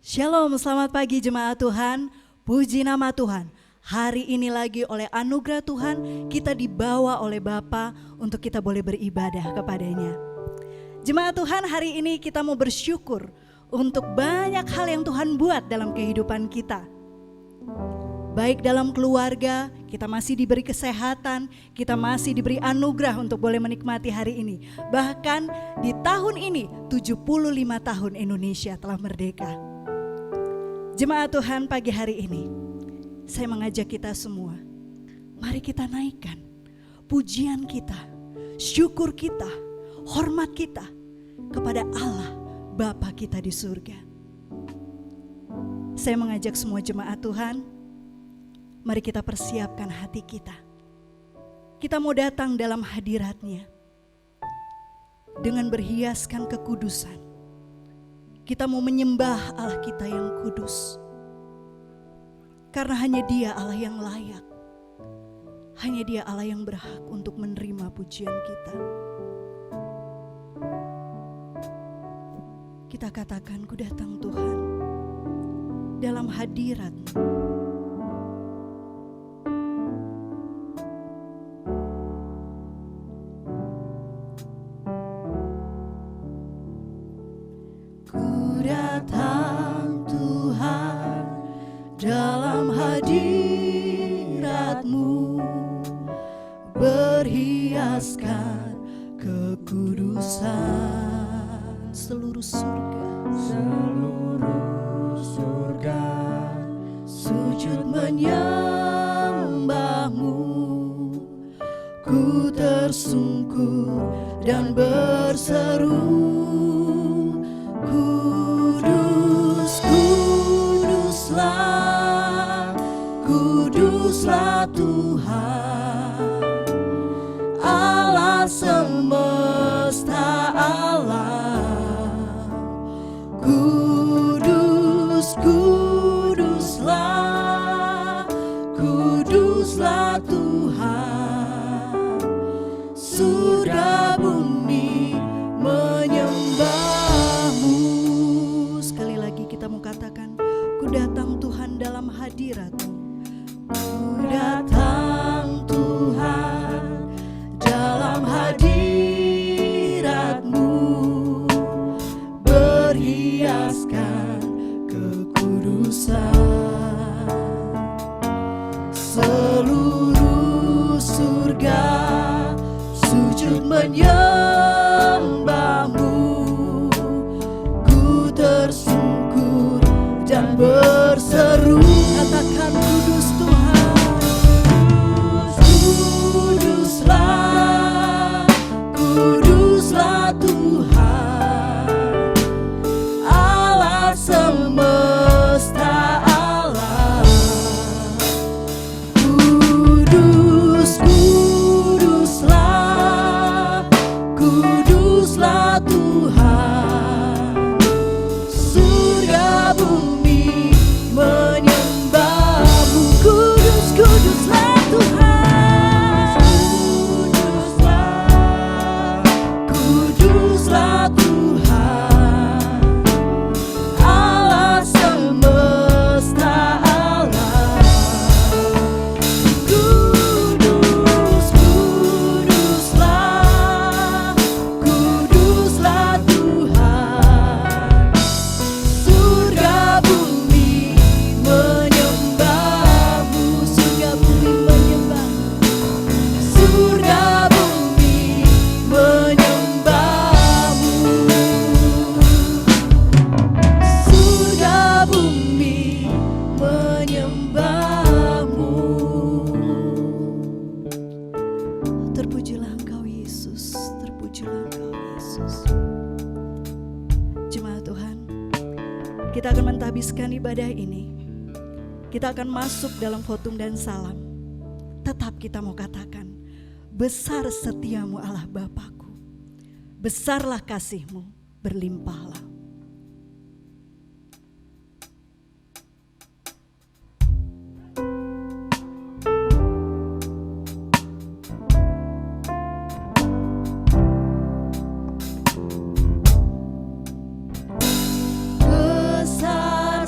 Shalom, selamat pagi jemaat Tuhan, puji nama Tuhan. Hari ini lagi oleh anugerah Tuhan kita dibawa oleh Bapa untuk kita boleh beribadah kepadanya. Jemaat Tuhan, hari ini kita mau bersyukur untuk banyak hal yang Tuhan buat dalam kehidupan kita. Baik dalam keluarga, kita masih diberi kesehatan, kita masih diberi anugerah untuk boleh menikmati hari ini. Bahkan di tahun ini 75 tahun Indonesia telah merdeka. Jemaat Tuhan, pagi hari ini saya mengajak kita semua, mari kita naikkan pujian kita, syukur kita, hormat kita kepada Allah Bapa kita di surga. Saya mengajak semua jemaat Tuhan, mari kita persiapkan hati kita. Kita mau datang dalam hadirat-Nya dengan berhiaskan kekudusan. Kita mau menyembah Allah kita yang kudus. Karena hanya Dia Allah yang layak. Hanya Dia Allah yang berhak untuk menerima pujian kita. Kita katakan, ku datang Tuhan dalam hadirat-Mu. Datang Tuhan dalam hadirat-Mu, berhiaskan kekudusan. Seluruh surga sujud menyembah-Mu. Ku tersungkur dan berseru, Kuduslah Tuhan, Allah semesta alam. Kuduslah Tuhan, surga bumi menyembah-Mu. Sekali lagi kita mau katakan, ku datang Tuhan dalam hadirat-Mu. Ku datang Tuhan dalam hadirat-Mu, berhiaskan kekudusan. Seluruh surga sujud menyembah-Mu. Ku tersungkur dan berseru, katakan kudus Tuhan. Kuduslah Tuhan, Allah semesta alam. Kuduslah Tuhan, surga bumi menyembah-Mu. Kuduslah Tuhan, kuduslah Tuhan, Allah semesta alam. Kuduslah Tuhan, surga bumi menyembah-Mu. Surga bumi menyembah-Mu. Surga bumi menyembah-Mu. Surga bumi menyembah-Mu. Terpujilah Engkau Yesus, terpujilah Engkau Yesus. Jemaat Tuhan, kita akan mentahbiskan ibadah ini. Kita akan masuk dalam khotum dan salam. Tetap kita mau katakan, besar setiamu Allah Bapakku, besarlah kasih-Mu, berlimpahlah. Besar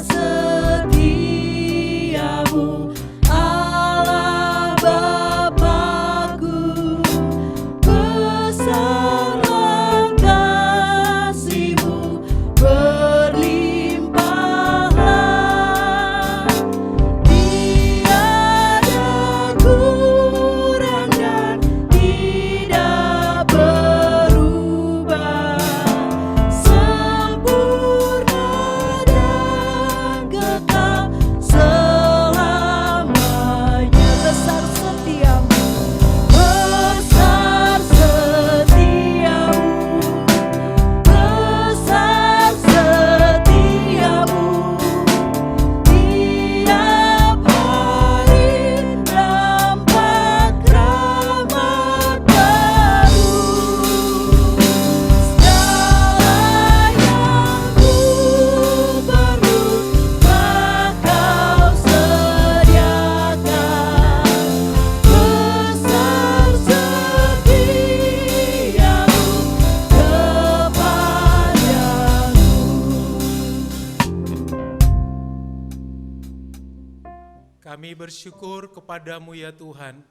Kami bersyukur kepadamu ya Tuhan,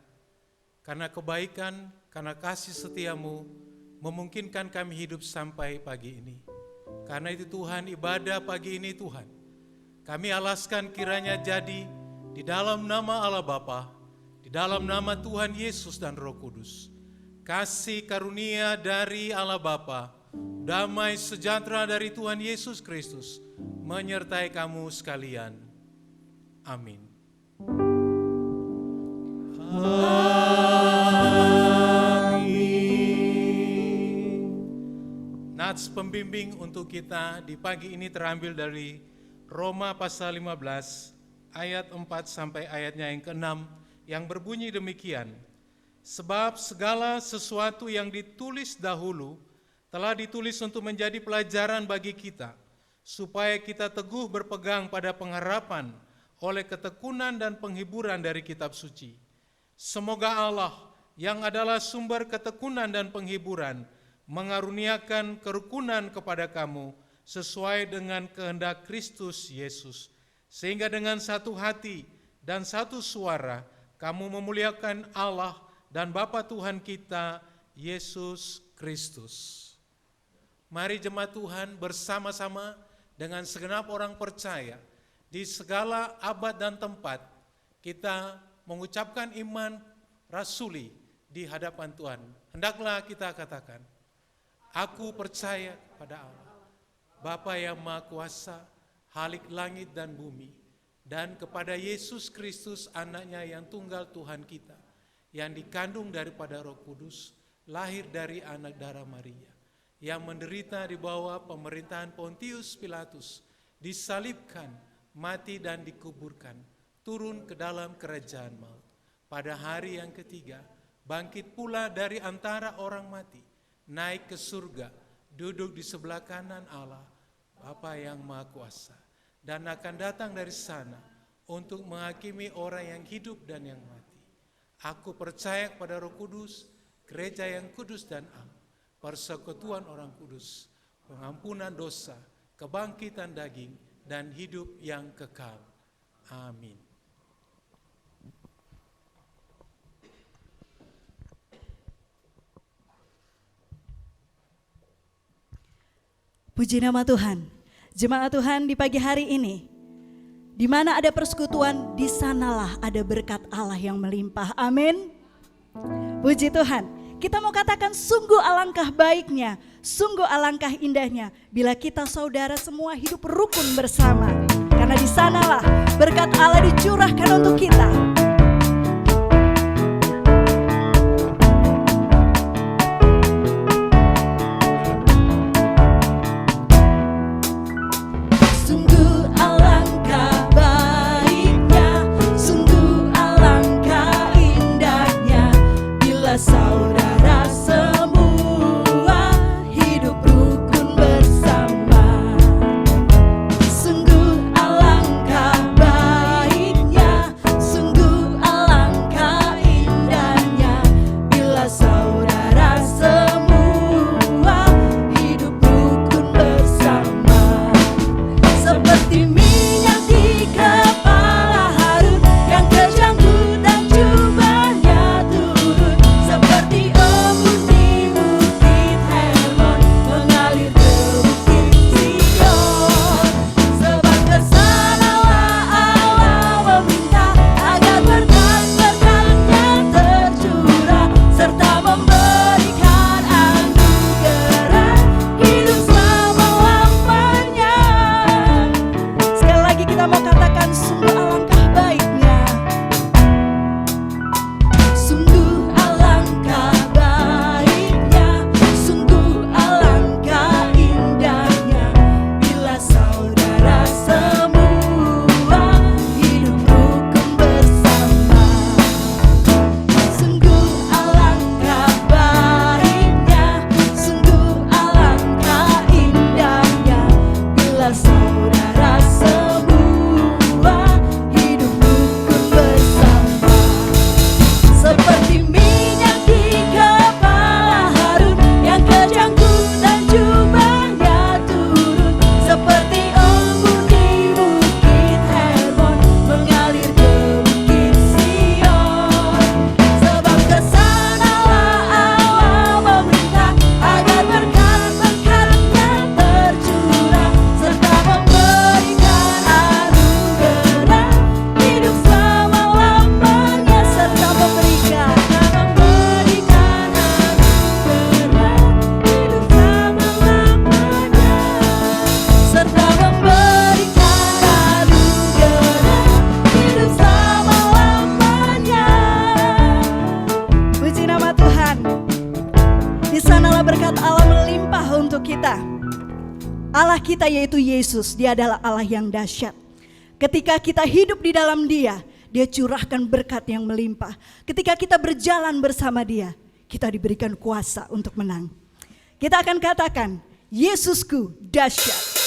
karena kebaikan, karena kasih setiamu, memungkinkan kami hidup sampai pagi ini. Karena itu Tuhan, ibadah pagi ini Tuhan, kami alaskan kiranya jadi di dalam nama Allah Bapa, di dalam nama Tuhan Yesus dan Roh Kudus. Kasih karunia dari Allah Bapa, damai sejahtera dari Tuhan Yesus Kristus, menyertai kamu sekalian. Amin. Nats pembimbing untuk kita di pagi ini terambil dari Roma pasal 15 ayat 4 sampai ayatnya yang ke-6 yang berbunyi demikian. Sebab segala sesuatu yang ditulis dahulu telah ditulis untuk menjadi pelajaran bagi kita, supaya kita teguh berpegang pada pengharapan oleh ketekunan dan penghiburan dari kitab suci. Semoga Allah yang adalah sumber ketekunan dan penghiburan mengaruniakan kerukunan kepada kamu sesuai dengan kehendak Kristus Yesus, sehingga dengan satu hati dan satu suara kamu memuliakan Allah dan Bapa Tuhan kita, Yesus Kristus. Mari jemaat Tuhan bersama-sama dengan segenap orang percaya di segala abad dan tempat kita mengucapkan iman rasuli di hadapan Tuhan. Hendaklah kita katakan, aku percaya pada Allah, Bapa yang Maha Kuasa, Khalik langit dan bumi, dan kepada Yesus Kristus anaknya yang tunggal Tuhan kita, yang dikandung daripada Roh Kudus, lahir dari anak darah Maria, yang menderita di bawah pemerintahan Pontius Pilatus, disalibkan, mati dan dikuburkan, turun ke dalam kerajaan maut. Pada hari yang ketiga, bangkit pula dari antara orang mati, naik ke surga, duduk di sebelah kanan Allah, Bapa yang Maha Kuasa, dan akan datang dari sana untuk menghakimi orang yang hidup dan yang mati. Aku percaya kepada Roh Kudus, gereja yang kudus dan am, persekutuan orang kudus, pengampunan dosa, kebangkitan daging, dan hidup yang kekal. Amin. Puji nama Tuhan. Jemaat Tuhan di pagi hari ini, di mana ada persekutuan, di sanalah ada berkat Allah yang melimpah. Amin. Puji Tuhan. Kita mau katakan sungguh alangkah baiknya, sungguh alangkah indahnya bila kita saudara semua hidup rukun bersama. Karena di sanalah berkat Allah dicurahkan untuk kita. Saudara semua hidup rukun bersama. Sungguh alangkah baiknya, sungguh biarlah berkat Allah melimpah untuk kita. Allah kita yaitu Yesus, Dia adalah Allah yang dahsyat. Ketika kita hidup di dalam Dia, Dia curahkan berkat yang melimpah. Ketika kita berjalan bersama Dia, kita diberikan kuasa untuk menang. Kita akan katakan, Yesusku dahsyat.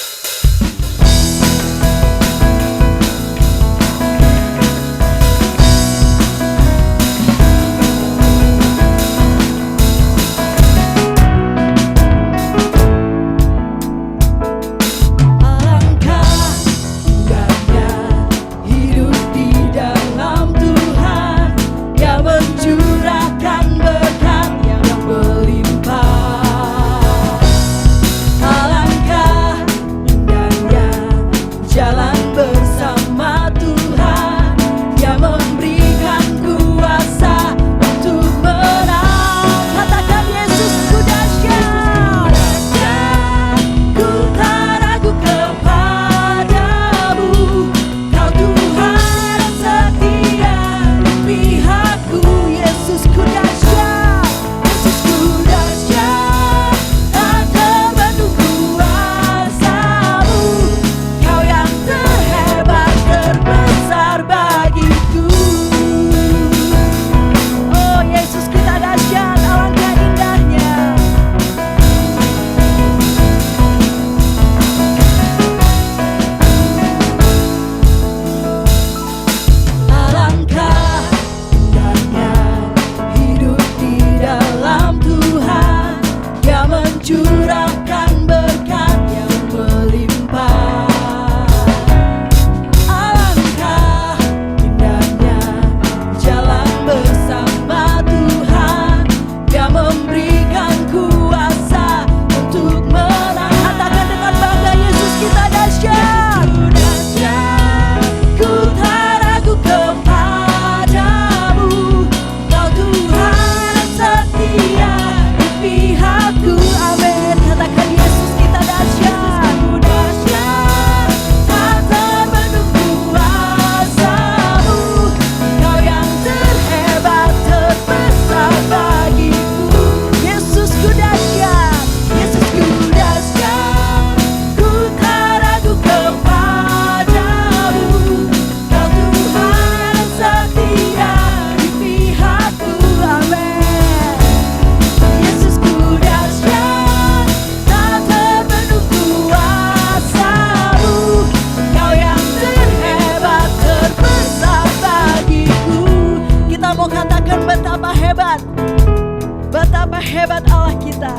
Betapa hebat Allah kita,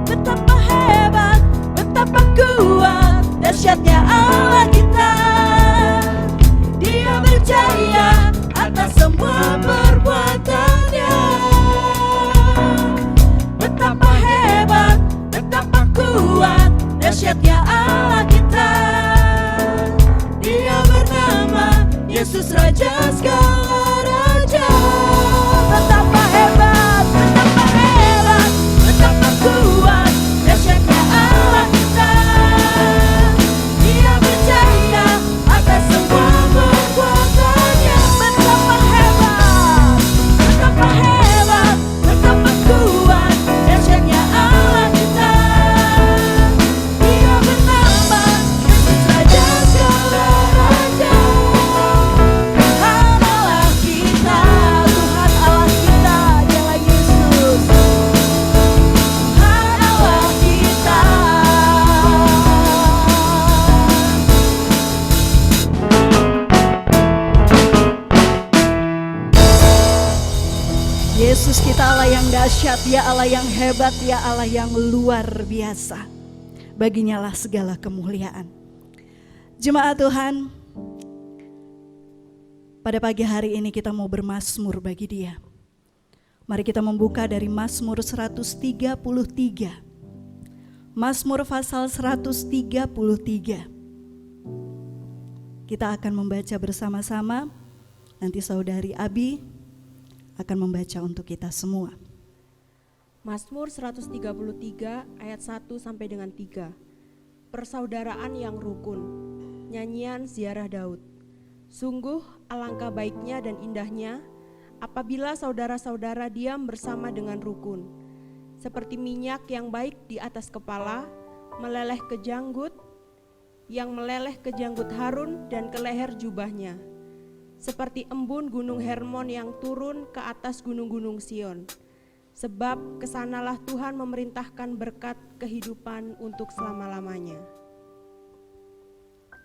betapa hebat, betapa kuat, dahsyatnya Allah kita. Dia berjaya atas semua perbuatannya. Betapa hebat, betapa kuat, dahsyatnya Allah kita. Dia bernama Yesus Raja segala raja. Betapa hebat, betapa hebat, betapa kuat, dahsyatnya Allah kita. Dia berjaya atas semua perbuatannya. Betapa hebat, betapa hebat, betapa kuat, dahsyatnya Allah kita. Dia bernama Yesus Raja segala raja. Tuhan Allah kita, Tuhan Allah kita, Dialah Yesus. Tuhan Allah kita. Yesus kita Allah yang dahsyat, Dia Allah yang hebat, Dia Allah yang luar biasa. Baginya lah segala kemuliaan. Jemaat Tuhan, pada pagi hari ini kita mau bermazmur bagi Dia. Mari kita membuka dari Mazmur 133. Mazmur pasal 133. Kita akan membaca bersama-sama. Nanti saudari Abi akan membaca untuk kita semua. Mazmur 133 ayat 1 sampai dengan 3. Persaudaraan yang rukun. Nyanyian ziarah Daud. Sungguh alangkah baiknya dan indahnya apabila saudara-saudara diam bersama dengan rukun. seperti minyak yang baik di atas kepala, meleleh ke janggut, yang meleleh ke janggut Harun dan ke leher jubahnya, seperti embun gunung Hermon yang turun ke atas gunung-gunung Sion. Sebab kesanalah Tuhan memerintahkan berkat kehidupan untuk selama-lamanya.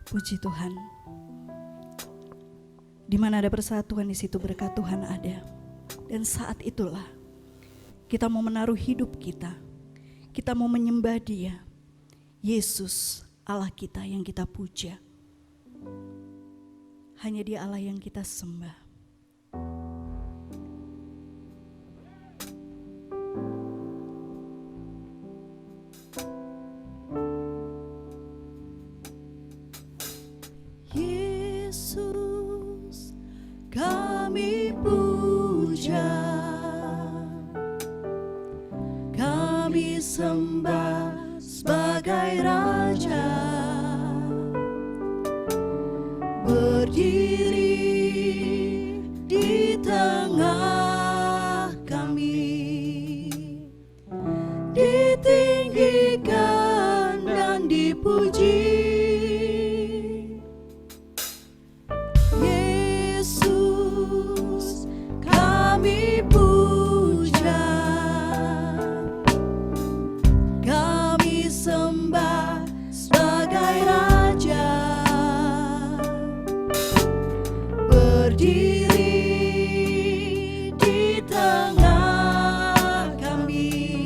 Puji Tuhan. Di mana ada persatuan, di situ berkat Tuhan ada. Dan saat itulah kita mau menaruh hidup kita. Kita mau menyembah Dia. Yesus, Allah kita yang kita puja. Hanya Dia Allah yang kita sembah. Yesus, kami puja, kami sembah sebagai Raja, berdiri di tengah kami, ditinggikan dan dipuji. Yesus, kami puja, kami sembah sebagai Raja, berdiri di tengah kami,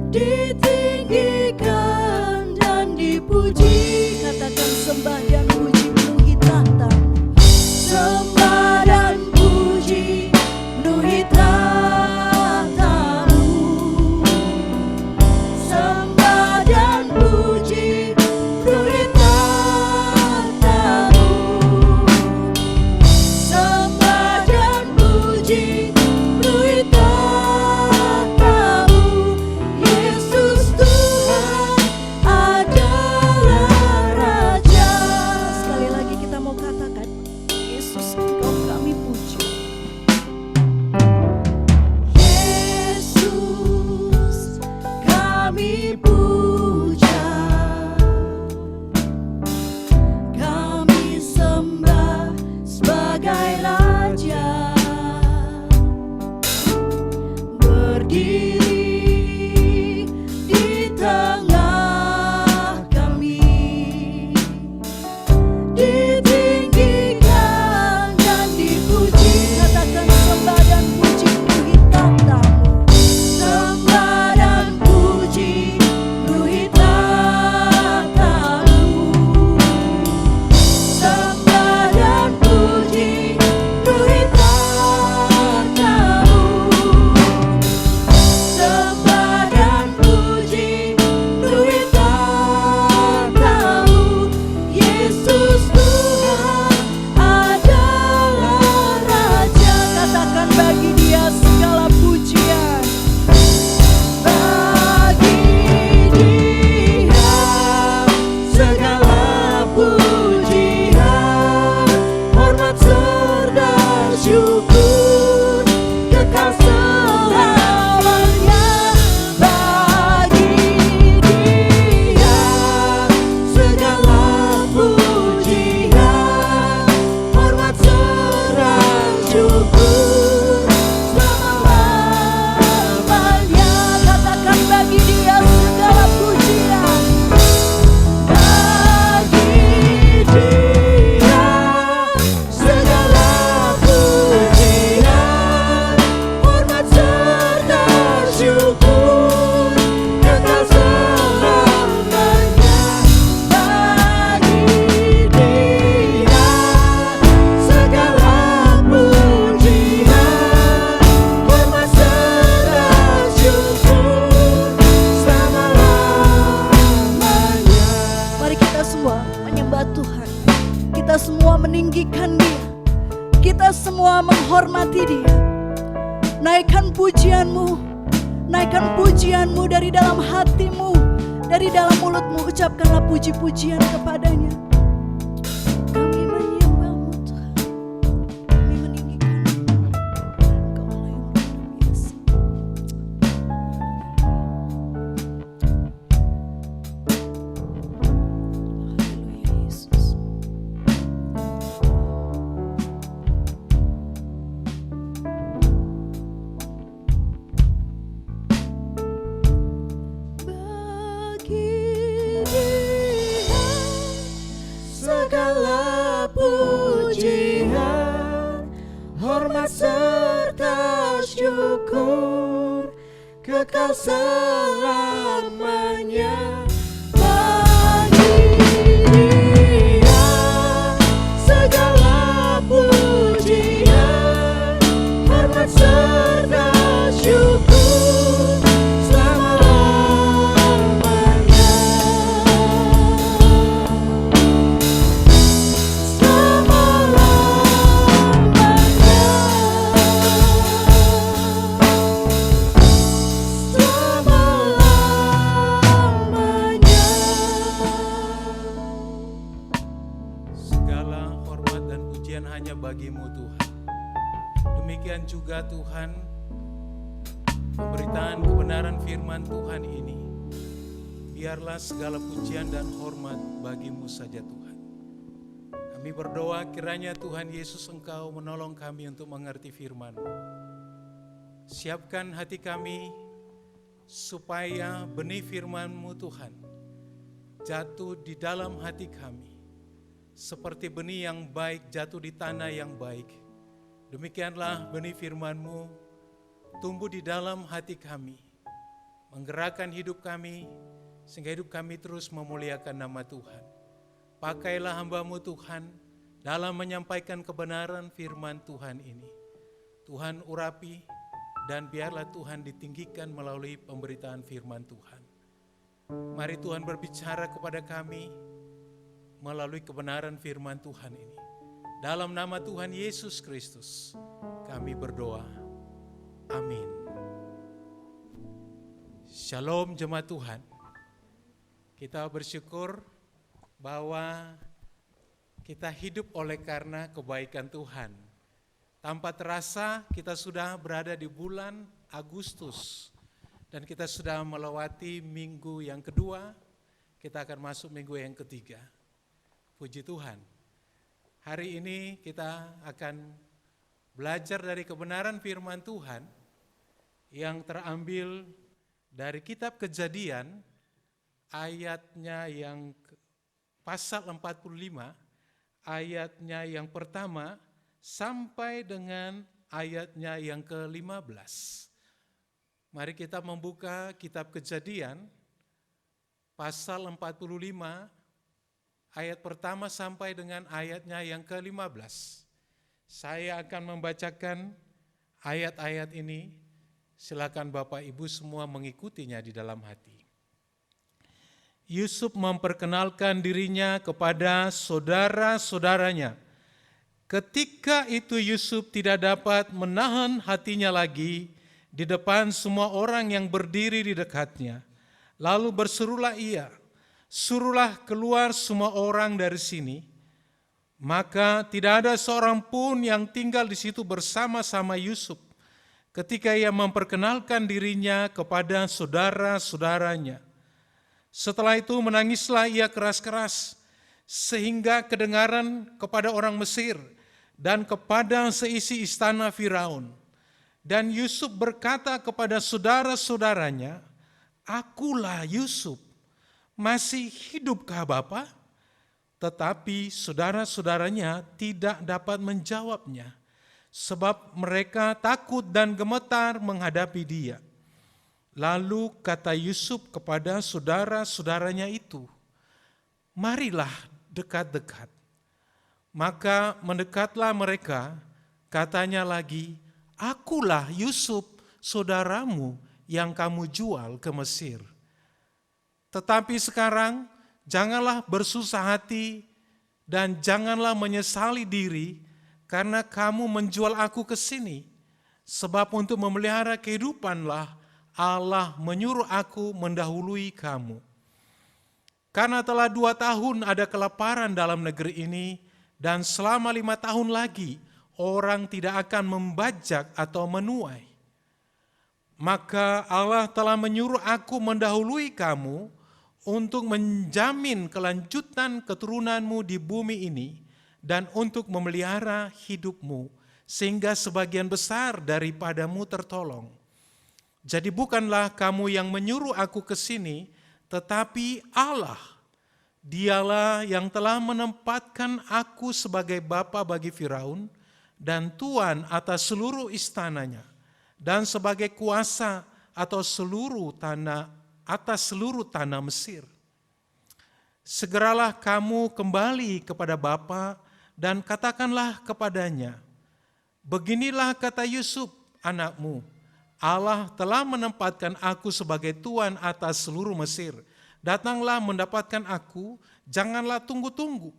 ditinggikan dan dipuji. Katakan sembah dan puji penuhi tahta. Sembah dan puji penuhi tahta-Mu. Sembah dan puji penuhi tahta-Mu. Sembah dan puji penuhi tahta-Mu. Yesus Tuhan adalah Raja. Sekali lagi kita mau katakan, Yesus Engkau kami puji. Yesus kami puja, kami sembah sebagai Raja, berdiri di tengah kami, ditinggikan dan dipuji. Katakan sembah dan puji penuhi tahta-Mu. Sembah dan puji penuhi tahta-Mu. Sembah dan puji penuhi tahta-Mu. Sembah dan puji penuhi tahta-Mu. Yesus Tuhan adalah Raja. Katakan bagi Dia segala pujian. Bagi Dia segala pujian, hormat serta syukur kekal selamanya. Bagi Dia segala pujian, hormat serta syukur selama-lamanya. Katakan bagi Dia segala pujian. Bagi Dia segala pujian, hormat serta syukur kekal selamanya. Bagi Dia segala pujian, hormat serta syukur selama-lamanya. Mari kita semua menyembah Tuhan. Kita semua meninggikan Dia. Kita semua menghormati Dia. Naikkan pujianmu. Naikkan pujianmu dari dalam hatimu. Dari dalam mulutmu ucapkanlah puji-pujian kepadanya. Kami menyembah-Mu Tuhan. Kami meninggikan Engkau Allah yang luar biasa. hormat serta syukur kekal selamanya. Bagi Dia segala pujian, hormat serta syukur selama-lamanya. Segala hormat dan pujian hanya bagi-Mu Tuhan. Demikian juga Tuhan, pemberitaan kebenaran firman Tuhan ini, biarlah segala pujian dan hormat bagi-Mu saja Tuhan. Kami berdoa kiranya Tuhan Yesus Engkau menolong kami untuk mengerti firman-Mu. Siapkan hati kami supaya benih firman-Mu Tuhan jatuh di dalam hati kami. Seperti benih yang baik jatuh di tanah yang baik. Demikianlah benih firman-Mu tumbuh di dalam hati kami, menggerakkan hidup kami, sehingga hidup kami terus memuliakan nama Tuhan. Pakailah hamba-Mu Tuhan dalam menyampaikan kebenaran firman Tuhan ini. Tuhan urapi dan biarlah Tuhan ditinggikan melalui pemberitaan firman Tuhan. Mari Tuhan berbicara kepada kami melalui kebenaran firman Tuhan ini. Dalam nama Tuhan Yesus Kristus kami berdoa. Amin. Shalom jemaat Tuhan. Kita bersyukur bahwa kita hidup oleh karena kebaikan Tuhan. Tanpa terasa kita sudah berada di bulan Agustus dan kita sudah melewati minggu yang kedua, kita akan masuk minggu yang ketiga. Puji Tuhan. Hari ini kita akan belajar dari kebenaran firman Tuhan yang terambil dari kitab Kejadian ayatnya yang pasal 45, ayatnya yang pertama sampai dengan ayatnya yang ke-15. Mari kita membuka kitab Kejadian pasal 45 ayat pertama sampai dengan ayatnya yang ke-15. Saya akan membacakan ayat-ayat ini. Silakan Bapak Ibu semua mengikutinya di dalam hati. Yusuf memperkenalkan dirinya kepada saudara-saudaranya. Ketika itu Yusuf tidak dapat menahan hatinya lagi di depan semua orang yang berdiri di dekatnya. Lalu berserulah ia, "Suruhlah keluar semua orang dari sini." Maka tidak ada seorang pun yang tinggal di situ bersama-sama Yusuf ketika ia memperkenalkan dirinya kepada saudara-saudaranya. Setelah itu menangislah ia keras-keras sehingga kedengaran kepada orang Mesir dan kepada seisi istana Firaun. Dan Yusuf berkata kepada saudara-saudaranya, "Akulah Yusuf. Masih hidupkah Bapa?" Tetapi saudara-saudaranya tidak dapat menjawabnya, sebab mereka takut dan gemetar menghadapi dia. Lalu kata Yusuf kepada saudara-saudaranya itu, "Marilah dekat-dekat." Maka mendekatlah mereka, katanya lagi, "Akulah Yusuf, saudaramu yang kamu jual ke Mesir. Tetapi sekarang janganlah bersusah hati dan janganlah menyesali diri karena kamu menjual aku ke sini. Sebab untuk memelihara kehidupanlah Allah menyuruh aku mendahului kamu. Karena telah 2 tahun ada kelaparan dalam negeri ini dan selama 5 tahun lagi orang tidak akan membajak atau menuai. Maka Allah telah menyuruh aku mendahului kamu untuk menjamin kelanjutan keturunanmu di bumi ini dan untuk memelihara hidupmu sehingga sebagian besar daripadamu tertolong. Jadi bukanlah kamu yang menyuruh aku ke sini, tetapi Allah. Dialah yang telah menempatkan aku sebagai bapa bagi Firaun dan tuan atas seluruh istananya, dan sebagai kuasa atau atas seluruh tanah Mesir. Segeralah kamu kembali kepada bapa dan katakanlah kepadanya, beginilah kata Yusuf anakmu, Allah telah menempatkan aku sebagai tuan atas seluruh Mesir. Datanglah mendapatkan aku, janganlah tunggu-tunggu.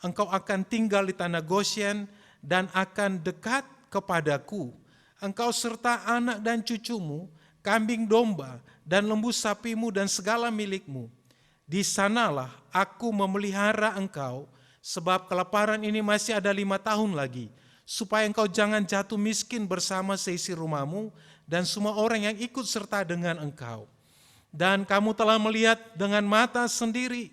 Engkau akan tinggal di tanah Goshen dan akan dekat kepadaku. Engkau serta anak dan cucumu, kambing domba dan lembu sapimu dan segala milikmu. Di sanalah aku memelihara engkau, sebab kelaparan ini masih ada 5 tahun lagi, supaya engkau jangan jatuh miskin bersama seisi rumahmu dan semua orang yang ikut serta dengan engkau. Dan kamu telah melihat dengan mata sendiri,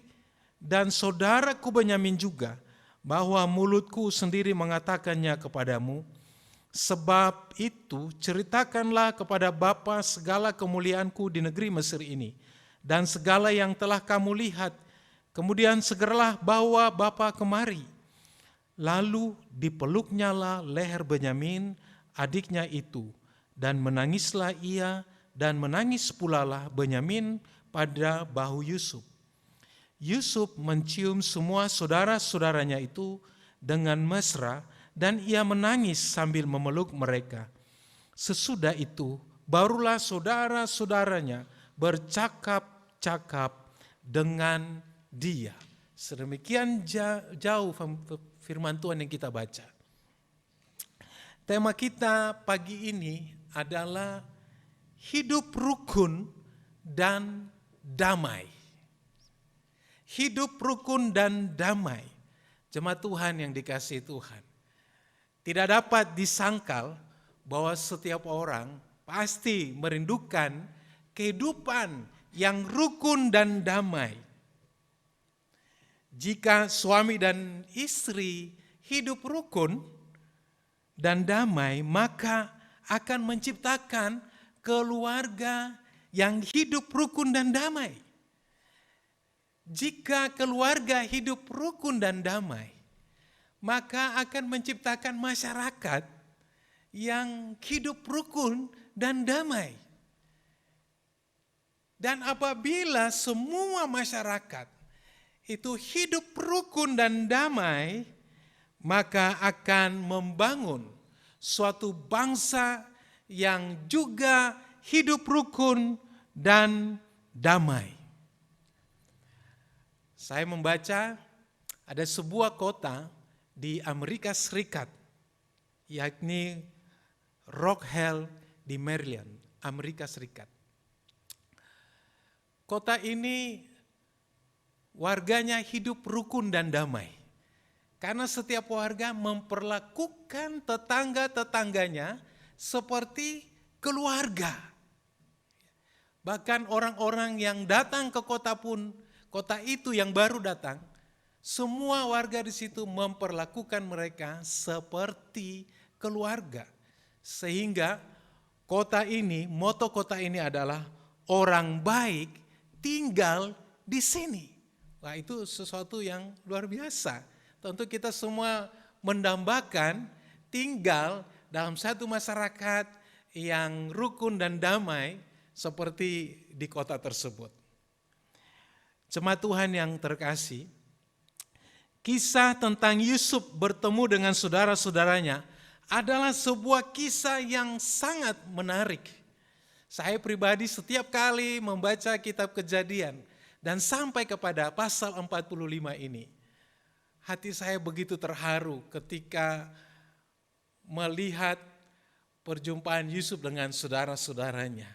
dan saudaraku Benyamin juga, bahwa mulutku sendiri mengatakannya kepadamu. Sebab itu ceritakanlah kepada bapa segala kemuliaanku di negeri Mesir ini, dan segala yang telah kamu lihat. Kemudian segeralah bawa bapa kemari. Lalu dipeluknyalah leher Benyamin, adiknya itu, dan menangislah ia, dan menangis pulalah Benyamin pada bahu Yusuf. Yusuf mencium semua saudara-saudaranya itu dengan mesra, dan ia menangis sambil memeluk mereka. Sesudah itu, barulah saudara-saudaranya bercakap-cakap dengan dia. Sedemikian jauh firman Tuhan yang kita baca. Tema kita pagi ini adalah hidup rukun dan damai. Hidup rukun dan damai. Jemaat Tuhan yang dikasihi Tuhan. Tidak dapat disangkal bahwa setiap orang pasti merindukan kehidupan yang rukun dan damai. Jika suami dan istri hidup rukun dan damai, maka akan menciptakan keluarga yang hidup rukun dan damai. Jika keluarga hidup rukun dan damai, maka akan menciptakan masyarakat yang hidup rukun dan damai. Dan apabila semua masyarakat itu hidup rukun dan damai, maka akan membangun suatu bangsa yang juga hidup rukun dan damai. Saya membaca ada sebuah kota di Amerika Serikat, yakni Rock Hill di Maryland, Amerika Serikat. Kota ini warganya hidup rukun dan damai. Karena setiap warga memperlakukan tetangga-tetangganya seperti keluarga. Bahkan orang-orang yang datang ke kota pun, kota itu yang baru datang, semua warga di situ memperlakukan mereka seperti keluarga. Sehingga kota ini, moto kota ini adalah orang baik tinggal di sini. Wah, itu sesuatu yang luar biasa. Tentu kita semua mendambakan tinggal dalam satu masyarakat yang rukun dan damai seperti di kota tersebut. Jemaat Tuhan yang terkasih, kisah tentang Yusuf bertemu dengan saudara-saudaranya adalah sebuah kisah yang sangat menarik. Saya pribadi setiap kali membaca kitab Kejadian dan sampai kepada pasal 45 ini, hati saya begitu terharu ketika melihat perjumpaan Yusuf dengan saudara-saudaranya.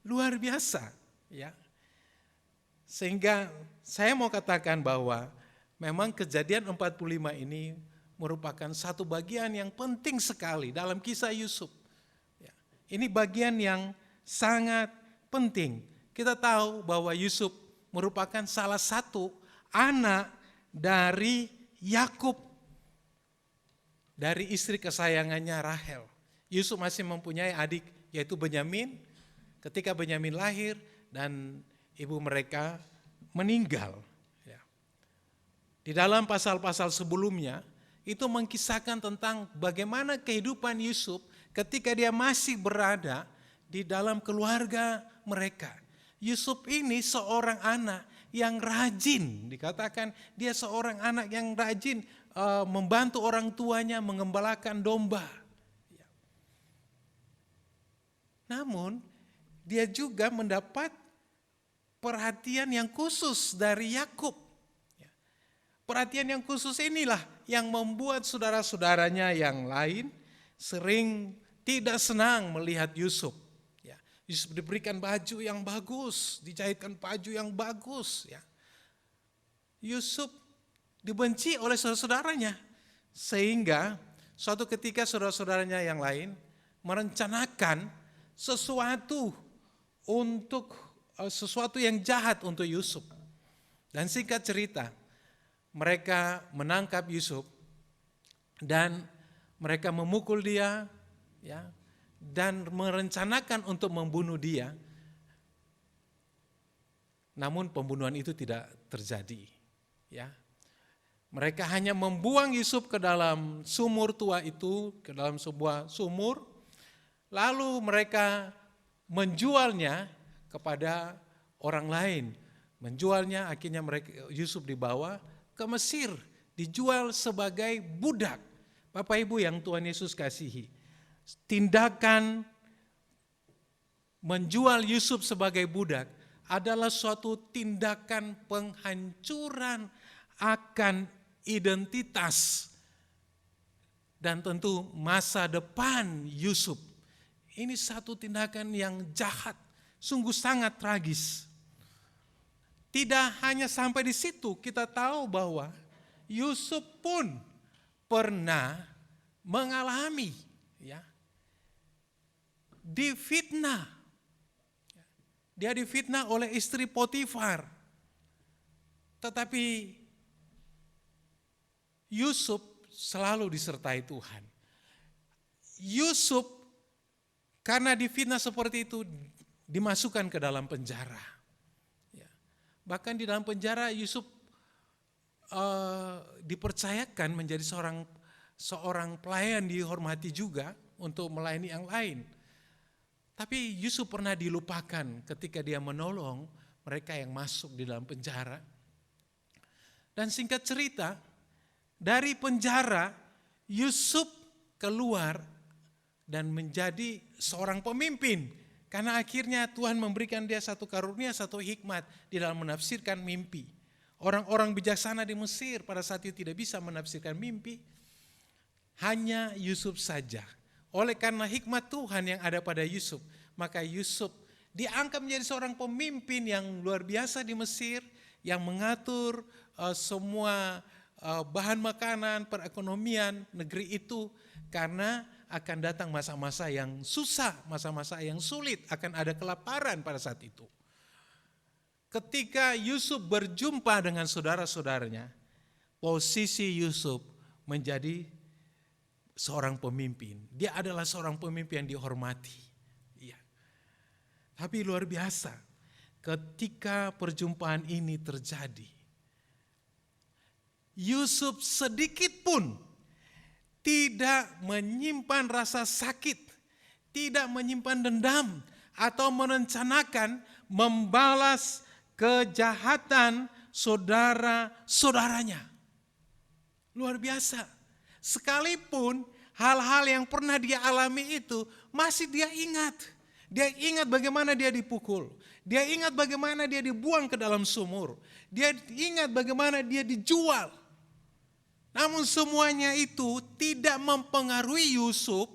Luar biasa, ya. Sehingga saya mau katakan bahwa memang Kejadian 45 ini merupakan satu bagian yang penting sekali dalam kisah Yusuf. Ya. Ini bagian yang sangat penting. Kita tahu bahwa Yusuf merupakan salah satu anak dari Yakub, dari istri kesayangannya Rahel. Yusuf masih mempunyai adik yaitu Benyamin. Ketika Benyamin lahir dan ibu mereka meninggal. Ya. Di dalam pasal-pasal sebelumnya itu mengkisahkan tentang bagaimana kehidupan Yusuf ketika dia masih berada di dalam keluarga mereka. Yusuf ini seorang anak yang rajin, dikatakan dia seorang anak yang rajin membantu orang tuanya mengembalakan domba. Namun dia juga mendapat perhatian yang khusus dari Yakub. Perhatian yang khusus inilah yang membuat saudara-saudaranya yang lain sering tidak senang melihat Yusuf. Yusuf diberikan baju yang bagus, dijahitkan baju yang bagus. Yusuf dibenci oleh saudara-saudaranya. Sehingga suatu ketika saudara-saudaranya yang lain merencanakan sesuatu yang jahat untuk Yusuf. Dan singkat cerita, mereka menangkap Yusuf dan mereka memukul dia, dan merencanakan untuk membunuh dia. Namun pembunuhan itu tidak terjadi. Mereka hanya membuang Yusuf ke dalam sumur tua itu, ke dalam sebuah sumur, lalu mereka menjualnya kepada orang lain. Menjualnya, akhirnya Yusuf dibawa ke Mesir, dijual sebagai budak. Bapak Ibu yang Tuhan Yesus kasihi, tindakan menjual Yusuf sebagai budak adalah suatu tindakan penghancuran akan identitas dan tentu masa depan Yusuf. Ini satu tindakan yang jahat, sungguh sangat tragis. Tidak hanya sampai di situ, kita tahu bahwa Yusuf pun pernah mengalami difitnah. Dia difitnah oleh istri Potifar. Tetapi Yusuf selalu disertai Tuhan. Yusuf karena difitnah seperti itu dimasukkan ke dalam penjara. Bahkan di dalam penjara Yusuf dipercayakan menjadi seorang pelayan, dihormati juga untuk melayani yang lain. Tapi Yusuf pernah dilupakan ketika dia menolong mereka yang masuk di dalam penjara. Dan singkat cerita, dari penjara Yusuf keluar dan menjadi seorang pemimpin. Karena akhirnya Tuhan memberikan dia satu karunia, satu hikmat di dalam menafsirkan mimpi. Orang-orang bijaksana di Mesir pada saat itu tidak bisa menafsirkan mimpi. Hanya Yusuf saja. Oleh karena hikmat Tuhan yang ada pada Yusuf, maka Yusuf diangkat menjadi seorang pemimpin yang luar biasa di Mesir, yang mengatur semua bahan makanan, perekonomian negeri itu, karena akan datang masa-masa yang susah, masa-masa yang sulit, akan ada kelaparan pada saat itu. Ketika Yusuf berjumpa dengan saudara-saudaranya, posisi Yusuf menjadi seorang pemimpin. Dia adalah seorang pemimpin yang dihormati. Tapi luar biasa, ketika perjumpaan ini terjadi, Yusuf sedikit pun tidak menyimpan rasa sakit, tidak menyimpan dendam, atau merencanakan membalas kejahatan saudara-saudaranya. Luar biasa. Sekalipun hal-hal yang pernah dia alami itu masih dia ingat. Dia ingat bagaimana dia dipukul. Dia ingat bagaimana dia dibuang ke dalam sumur. Dia ingat bagaimana dia dijual. Namun semuanya itu tidak mempengaruhi Yusuf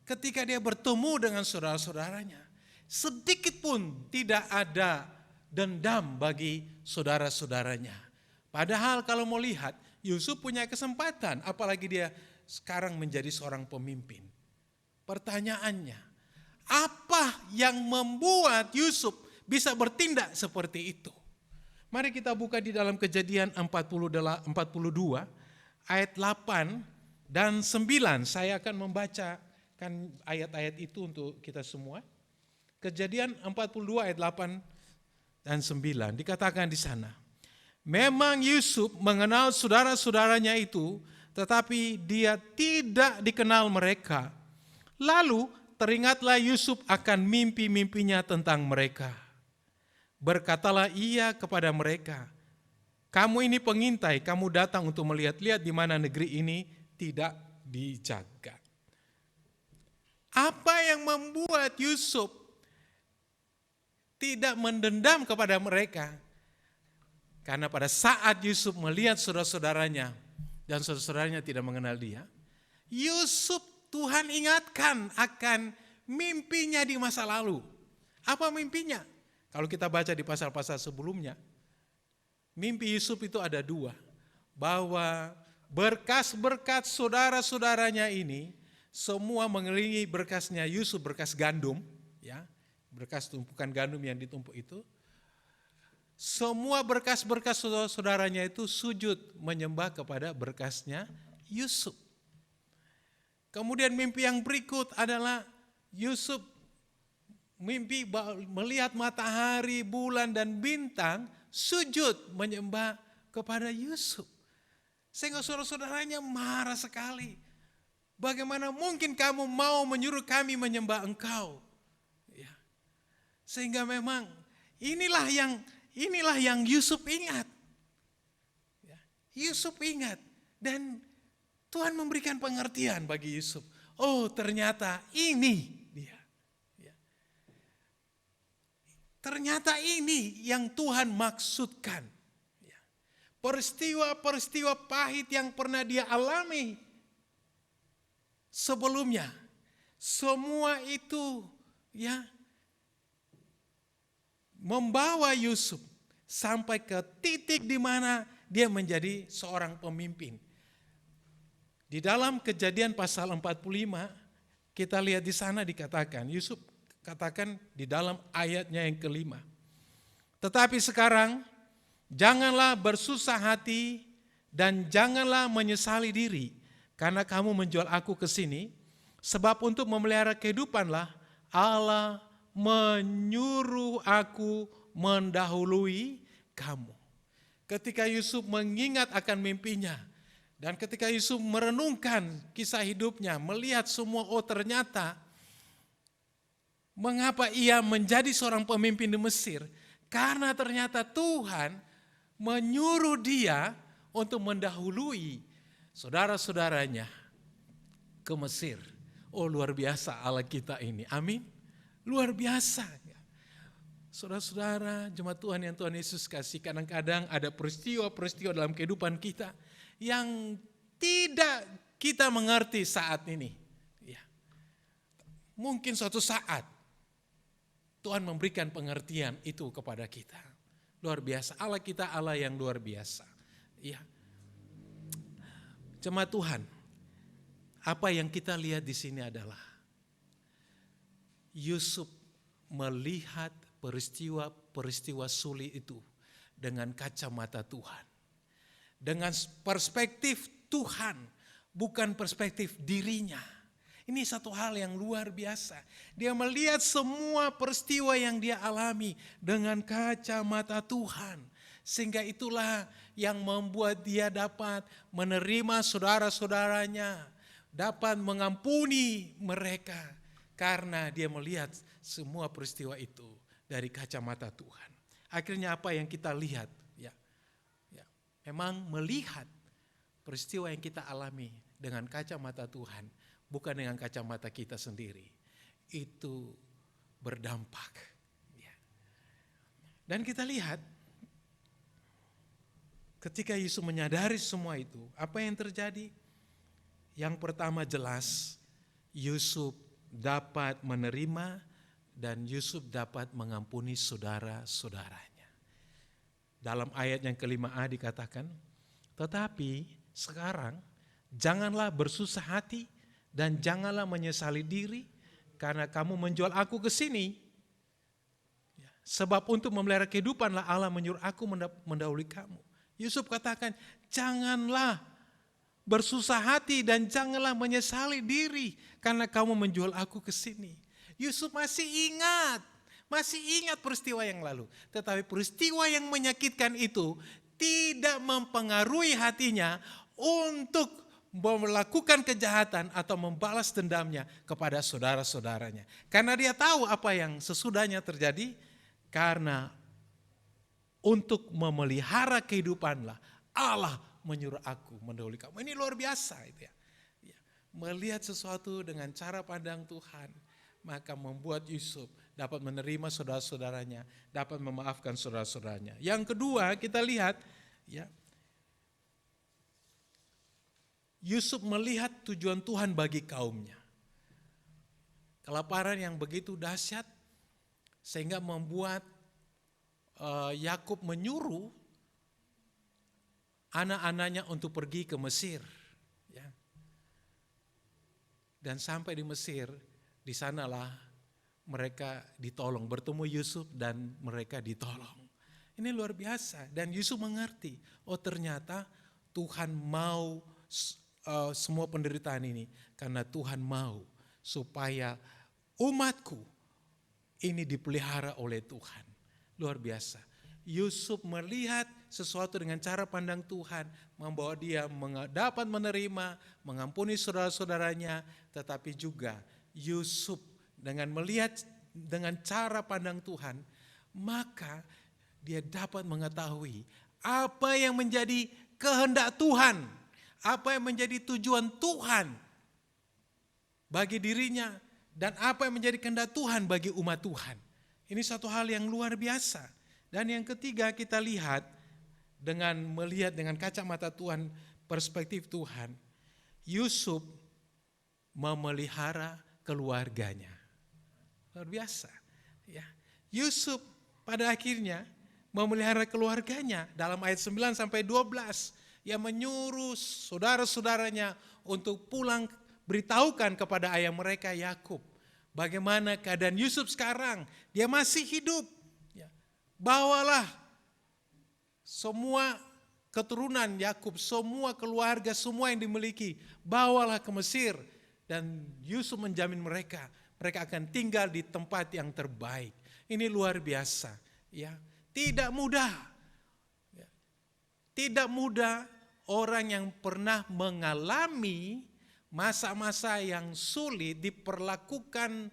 ketika dia bertemu dengan saudara-saudaranya. Sedikit pun tidak ada dendam bagi saudara-saudaranya. Padahal kalau mau lihat, Yusuf punya kesempatan, apalagi dia sekarang menjadi seorang pemimpin. Pertanyaannya, apa yang membuat Yusuf bisa bertindak seperti itu? Mari kita buka di dalam Kejadian 42 ayat 8 dan 9. Saya akan membacakan ayat-ayat itu untuk kita semua. Kejadian 42 ayat 8 dan 9 dikatakan di sana. Memang Yusuf mengenal saudara-saudaranya itu, tetapi dia tidak dikenal mereka. Lalu teringatlah Yusuf akan mimpi-mimpinya tentang mereka. Berkatalah ia kepada mereka, "Kamu ini pengintai, kamu datang untuk melihat-lihat di mana negeri ini tidak dijaga." Apa yang membuat Yusuf tidak mendendam kepada mereka? Karena pada saat Yusuf melihat saudara-saudaranya dan saudara-saudaranya tidak mengenal dia, Yusuf Tuhan ingatkan akan mimpinya di masa lalu. Apa mimpinya? Kalau kita baca di pasal-pasal sebelumnya, mimpi Yusuf itu ada dua. Bahwa berkas-berkas saudara-saudaranya ini semua mengelilingi berkasnya Yusuf, berkas gandum, ya, berkas tumpukan gandum yang ditumpuk itu. Semua berkas-berkas saudara-saudaranya itu sujud menyembah kepada berkasnya Yusuf. Kemudian mimpi yang berikut adalah Yusuf mimpi melihat matahari, bulan, dan bintang sujud menyembah kepada Yusuf. Sehingga saudara-saudaranya marah sekali. Bagaimana mungkin kamu mau menyuruh kami menyembah engkau? Ya. Sehingga memang inilah yang Yusuf ingat. Ya. Yusuf ingat dan Tuhan memberikan pengertian bagi Yusuf. Oh, ternyata ini dia. Ya. Ternyata ini yang Tuhan maksudkan. Ya. Peristiwa-peristiwa pahit yang pernah dia alami sebelumnya, semua itu ya membawa Yusuf sampai ke titik di mana dia menjadi seorang pemimpin. Di dalam Kejadian pasal 45, kita lihat di sana dikatakan, Yusuf katakan di dalam ayatnya yang kelima. Tetapi sekarang janganlah bersusah hati dan janganlah menyesali diri karena kamu menjual aku ke sini, sebab untuk memelihara kehidupanlah Allah menyuruh aku mendahului kamu. Ketika Yusuf mengingat akan mimpinya, dan ketika Yusuf merenungkan kisah hidupnya, melihat semua, oh ternyata mengapa ia menjadi seorang pemimpin di Mesir? Karena ternyata Tuhan menyuruh dia untuk mendahului saudara-saudaranya ke Mesir. Oh luar biasa Allah kita ini, amin. Luar biasa. Saudara-saudara, jemaat Tuhan yang Tuhan Yesus kasih, kadang-kadang ada peristiwa-peristiwa dalam kehidupan kita yang tidak kita mengerti saat ini. Ya. Mungkin suatu saat Tuhan memberikan pengertian itu kepada kita. Luar biasa, Allah kita Allah yang luar biasa. Ya. Jemaat Tuhan, apa yang kita lihat di sini adalah Yusuf melihat peristiwa-peristiwa sulit itu dengan kacamata Tuhan. Dengan perspektif Tuhan, bukan perspektif dirinya. Ini satu hal yang luar biasa. Dia melihat semua peristiwa yang dia alami dengan kacamata Tuhan. Sehingga itulah yang membuat dia dapat menerima saudara-saudaranya, dapat mengampuni mereka. Karena dia melihat semua peristiwa itu dari kacamata Tuhan. Akhirnya apa yang kita lihat? Memang melihat peristiwa yang kita alami dengan kacamata Tuhan, bukan dengan kacamata kita sendiri. Itu berdampak. Dan kita lihat, ketika Yusuf menyadari semua itu, apa yang terjadi? Yang pertama jelas, Yusuf dapat menerima dan Yusuf dapat mengampuni saudara-saudaranya. Dalam ayat yang ke-5a dikatakan, tetapi sekarang janganlah bersusah hati dan janganlah menyesali diri karena kamu menjual aku ke sini. Sebab untuk memelihara kehidupanlah Allah menyuruh aku mendahului kamu. Yusuf katakan, janganlah bersusah hati dan janganlah menyesali diri karena kamu menjual aku ke sini. Yusuf masih ingat peristiwa yang lalu. Tetapi peristiwa yang menyakitkan itu tidak mempengaruhi hatinya untuk melakukan kejahatan atau membalas dendamnya kepada saudara-saudaranya. Karena dia tahu apa yang sesudahnya terjadi, karena untuk memelihara kehidupanlah Allah menyuruh aku mendahului kamu. Ini luar biasa itu ya. Melihat sesuatu dengan cara pandang Tuhan, maka membuat Yusuf dapat menerima saudara-saudaranya, dapat memaafkan saudara-saudaranya. Yang kedua, kita lihat ya, Yusuf melihat tujuan Tuhan bagi kaumnya. Kelaparan yang begitu dahsyat sehingga membuat Yakub menyuruh anak-anaknya untuk pergi ke Mesir. Ya. Dan sampai di Mesir, di sanalah mereka ditolong, bertemu Yusuf dan mereka ditolong. Ini luar biasa, dan Yusuf mengerti, oh ternyata Tuhan mau semua penderitaan ini karena Tuhan mau supaya umatku ini dipelihara oleh Tuhan. Luar biasa. Yusuf melihat sesuatu dengan cara pandang Tuhan, membawa dia dapat menerima, mengampuni saudara-saudaranya, tetapi juga Yusuf dengan melihat dengan cara pandang Tuhan, maka dia dapat mengetahui apa yang menjadi kehendak Tuhan, apa yang menjadi tujuan Tuhan bagi dirinya, dan apa yang menjadi kehendak Tuhan bagi umat Tuhan. Ini satu hal yang luar biasa. Dan yang ketiga, kita lihat dengan melihat dengan kacamata Tuhan, perspektif Tuhan, Yusuf memelihara keluarganya. Luar biasa. Ya. Yusuf pada akhirnya memelihara keluarganya dalam ayat 9 sampai 12. Yang menyuruh saudara-saudaranya untuk pulang beritahukan kepada ayah mereka Yakub bagaimana keadaan Yusuf sekarang. Dia masih hidup. Bawalah semua keturunan Yakub, semua keluarga, semua yang dimiliki, bawalah ke Mesir, dan Yusuf menjamin mereka akan tinggal di tempat yang terbaik. Ini luar biasa, ya. Tidak mudah. Ya. Tidak mudah orang yang pernah mengalami masa-masa yang sulit diperlakukan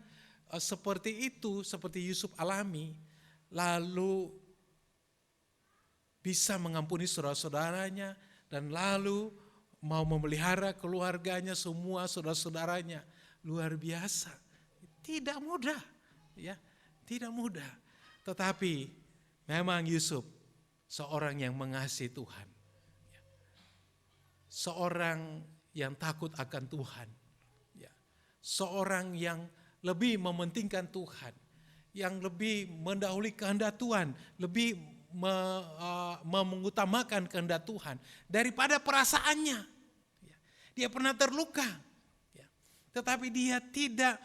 seperti itu, seperti Yusuf alami, lalu bisa mengampuni saudara-saudaranya, dan lalu mau memelihara keluarganya, semua saudara-saudaranya. Luar biasa. Tidak mudah, ya, tidak mudah. Tetapi memang Yusuf seorang yang mengasihi Tuhan. Seorang yang takut akan Tuhan. Ya. Seorang yang lebih mementingkan Tuhan. Yang lebih mendahului kehendak Tuhan, lebih mengutamakan kehendak Tuhan daripada perasaannya. Dia pernah terluka, tetapi dia tidak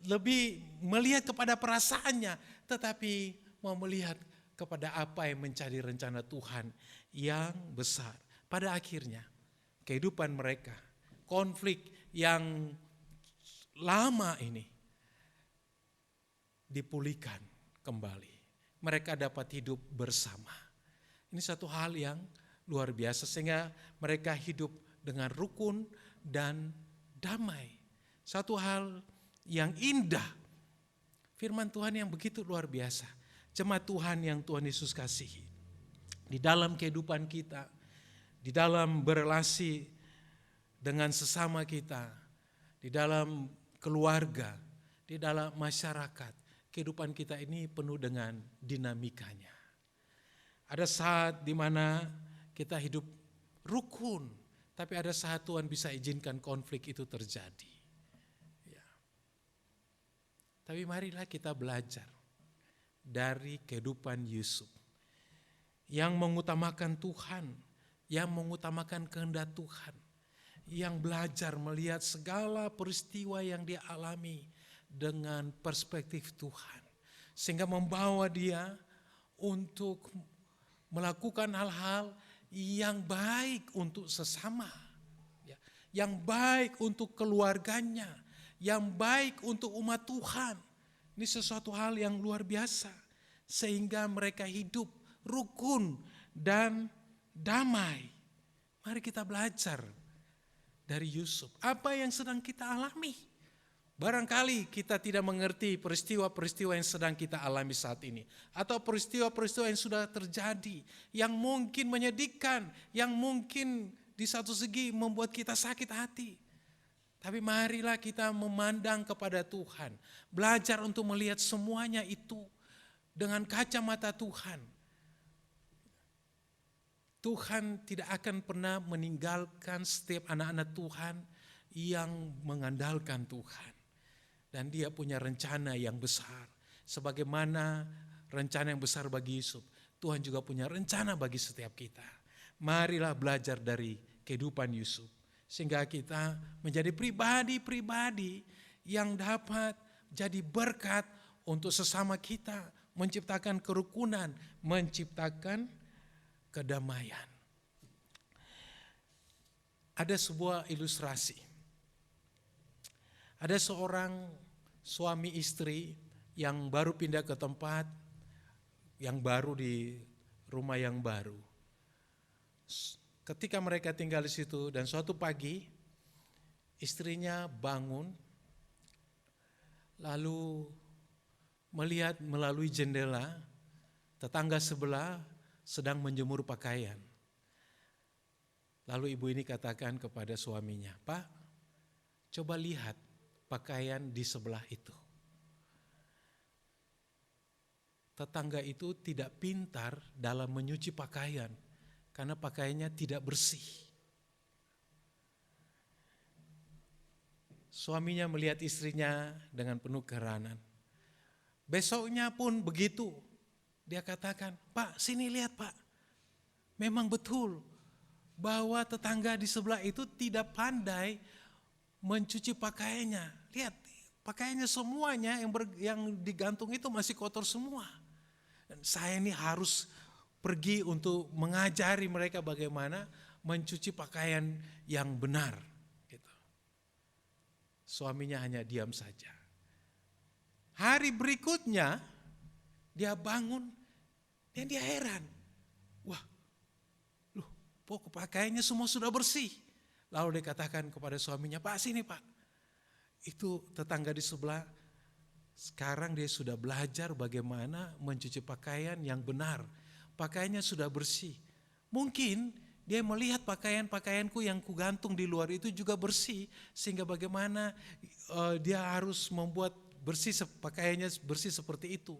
lebih melihat kepada perasaannya, tetapi mau melihat kepada apa yang menjadi rencana Tuhan yang besar. Pada akhirnya kehidupan mereka, konflik yang lama ini dipulihkan kembali. Mereka dapat hidup bersama. Ini satu hal yang luar biasa sehingga mereka hidup dengan rukun dan damai. Satu hal yang indah. Firman Tuhan yang begitu luar biasa. Jemaat Tuhan yang Tuhan Yesus kasihi. Di dalam kehidupan kita, di dalam berelasi dengan sesama kita, di dalam keluarga, di dalam masyarakat, kehidupan kita ini penuh dengan dinamikanya. Ada saat di mana kita hidup rukun, tapi ada saat Tuhan bisa izinkan konflik itu terjadi. Ya. Tapi marilah kita belajar dari kehidupan Yusuf yang mengutamakan Tuhan, yang mengutamakan kehendak Tuhan, yang belajar melihat segala peristiwa yang dia alami dengan perspektif Tuhan, sehingga membawa dia untuk melakukan hal-hal yang baik untuk sesama, yang baik untuk keluarganya, yang baik untuk umat Tuhan. Ini sesuatu hal yang luar biasa, sehingga mereka hidup rukun, dan damai. Mari kita belajar dari Yusuf. Apa yang sedang kita alami? Barangkali kita tidak mengerti peristiwa-peristiwa yang sedang kita alami saat ini. Atau peristiwa-peristiwa yang sudah terjadi. Yang mungkin menyedihkan. Yang mungkin di satu segi membuat kita sakit hati. Tapi marilah kita memandang kepada Tuhan. Belajar untuk melihat semuanya itu dengan kacamata Tuhan. Tuhan tidak akan pernah meninggalkan setiap anak-anak Tuhan yang mengandalkan Tuhan. Dan dia punya rencana yang besar. Sebagaimana rencana yang besar bagi Yusuf, Tuhan juga punya rencana bagi setiap kita. Marilah belajar dari kehidupan Yusuf. Sehingga kita menjadi pribadi-pribadi yang dapat jadi berkat untuk sesama kita. Menciptakan kerukunan, menciptakan kedamaian. Ada sebuah ilustrasi. Ada seorang suami istri yang baru pindah ke tempat yang baru di rumah yang baru. Ketika mereka tinggal di situ dan suatu pagi istrinya bangun lalu melihat melalui jendela tetangga sebelah sedang menjemur pakaian. Lalu ibu ini katakan kepada suaminya, "Pak, coba lihat pakaian di sebelah itu." Tetangga itu tidak pintar dalam menyuci pakaian karena pakaiannya tidak bersih. Suaminya melihat istrinya dengan penuh keheranan. Besoknya pun begitu. Dia katakan, "Pak, sini lihat Pak. Memang betul bahwa tetangga di sebelah itu tidak pandai mencuci pakaiannya. Lihat, pakaiannya semuanya yang digantung itu masih kotor semua. Dan saya ini harus pergi untuk mengajari mereka bagaimana mencuci pakaian yang benar." Gitu. Suaminya hanya diam saja. Hari berikutnya dia bangun dan dia heran. Wah, loh, kok pakaiannya semua sudah bersih. Lalu dia katakan kepada suaminya, "Pak, sini Pak. Itu tetangga di sebelah, sekarang dia sudah belajar bagaimana mencuci pakaian yang benar. Pakaiannya sudah bersih. Mungkin dia melihat pakaian-pakaianku yang kugantung di luar itu juga bersih. Sehingga bagaimana dia harus membuat bersih pakaiannya bersih seperti itu."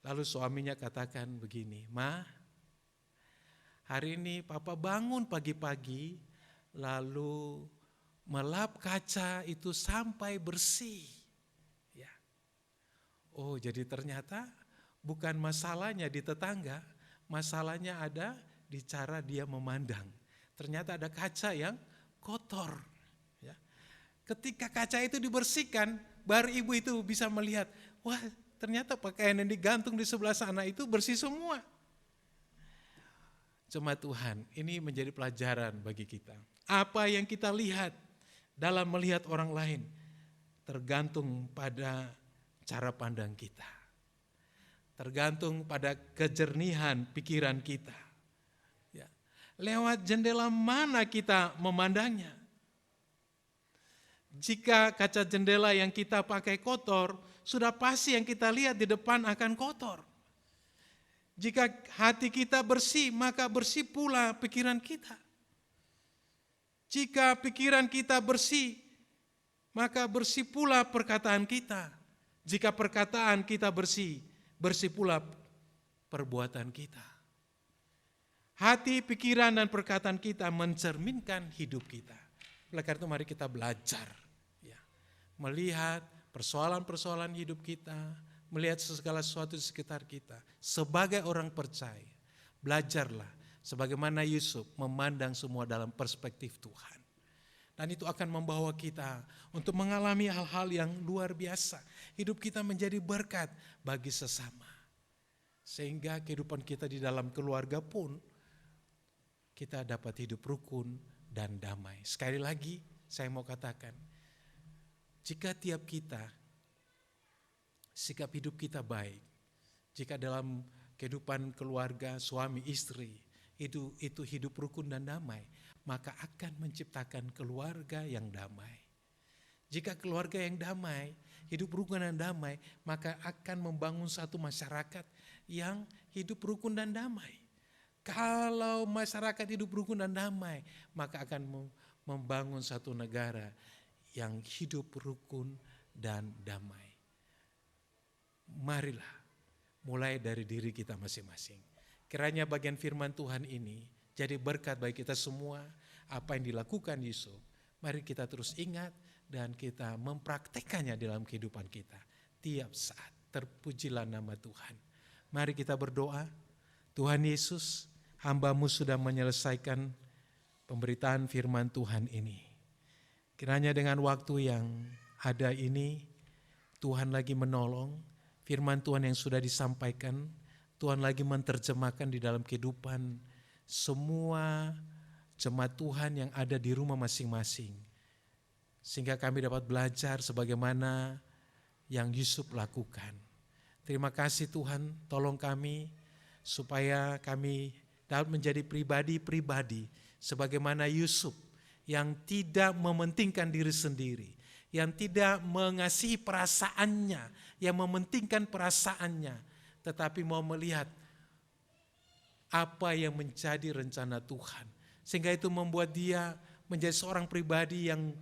Lalu suaminya katakan begini, "Ma, hari ini Papa bangun pagi-pagi lalu melap kaca itu sampai bersih." Ya. Oh, jadi ternyata bukan masalahnya di tetangga, masalahnya ada di cara dia memandang. Ternyata ada kaca yang kotor. Ya. Ketika kaca itu dibersihkan, baru ibu itu bisa melihat, wah, ternyata pakaian yang digantung di sebelah sana itu bersih semua. Jemaat Tuhan, ini menjadi pelajaran bagi kita. Apa yang kita lihat dalam melihat orang lain tergantung pada cara pandang kita. Tergantung pada kejernihan pikiran kita. Ya. Lewat jendela mana kita memandangnya? Jika kaca jendela yang kita pakai kotor, sudah pasti yang kita lihat di depan akan kotor. Jika hati kita bersih, maka bersih pula pikiran kita. Jika pikiran kita bersih, maka bersih pula perkataan kita. Jika perkataan kita bersih, bersih pula perbuatan kita. Hati, pikiran, dan perkataan kita mencerminkan hidup kita. Oleh karena itu mari kita belajar. Ya, melihat persoalan-persoalan hidup kita, melihat segala sesuatu di sekitar kita. Sebagai orang percaya, belajarlah sebagaimana Yusuf memandang semua dalam perspektif Tuhan. Dan itu akan membawa kita untuk mengalami hal-hal yang luar biasa. Hidup kita menjadi berkat bagi sesama. Sehingga kehidupan kita di dalam keluarga pun, kita dapat hidup rukun dan damai. Sekali lagi saya mau katakan, jika tiap kita, sikap hidup kita baik, jika dalam kehidupan keluarga, suami, istri, itu hidup rukun dan damai, maka akan menciptakan keluarga yang damai. Jika keluarga yang damai, hidup rukun dan damai, maka akan membangun satu masyarakat yang hidup rukun dan damai. Kalau masyarakat hidup rukun dan damai, maka akan membangun satu negara yang hidup rukun dan damai. Marilah mulai dari diri kita masing-masing. Kiranya bagian firman Tuhan ini jadi berkat bagi kita semua. Apa yang dilakukan Yusuf, mari kita terus ingat dan kita mempraktekannya dalam kehidupan kita. Tiap saat terpujilah nama Tuhan. Mari kita berdoa. Tuhan Yesus, hamba-Mu sudah menyelesaikan pemberitaan firman Tuhan ini. Kiranya dengan waktu yang ada ini, Tuhan lagi menolong firman Tuhan yang sudah disampaikan, Tuhan lagi menerjemahkan di dalam kehidupan semua jemaat Tuhan yang ada di rumah masing-masing. Sehingga kami dapat belajar sebagaimana yang Yusuf lakukan. Terima kasih Tuhan, tolong kami supaya kami dapat menjadi pribadi-pribadi sebagaimana Yusuf yang tidak mementingkan diri sendiri, yang tidak mengasihi perasaannya, yang mementingkan perasaannya, tetapi mau melihat apa yang menjadi rencana Tuhan. Sehingga itu membuat dia menjadi seorang pribadi yang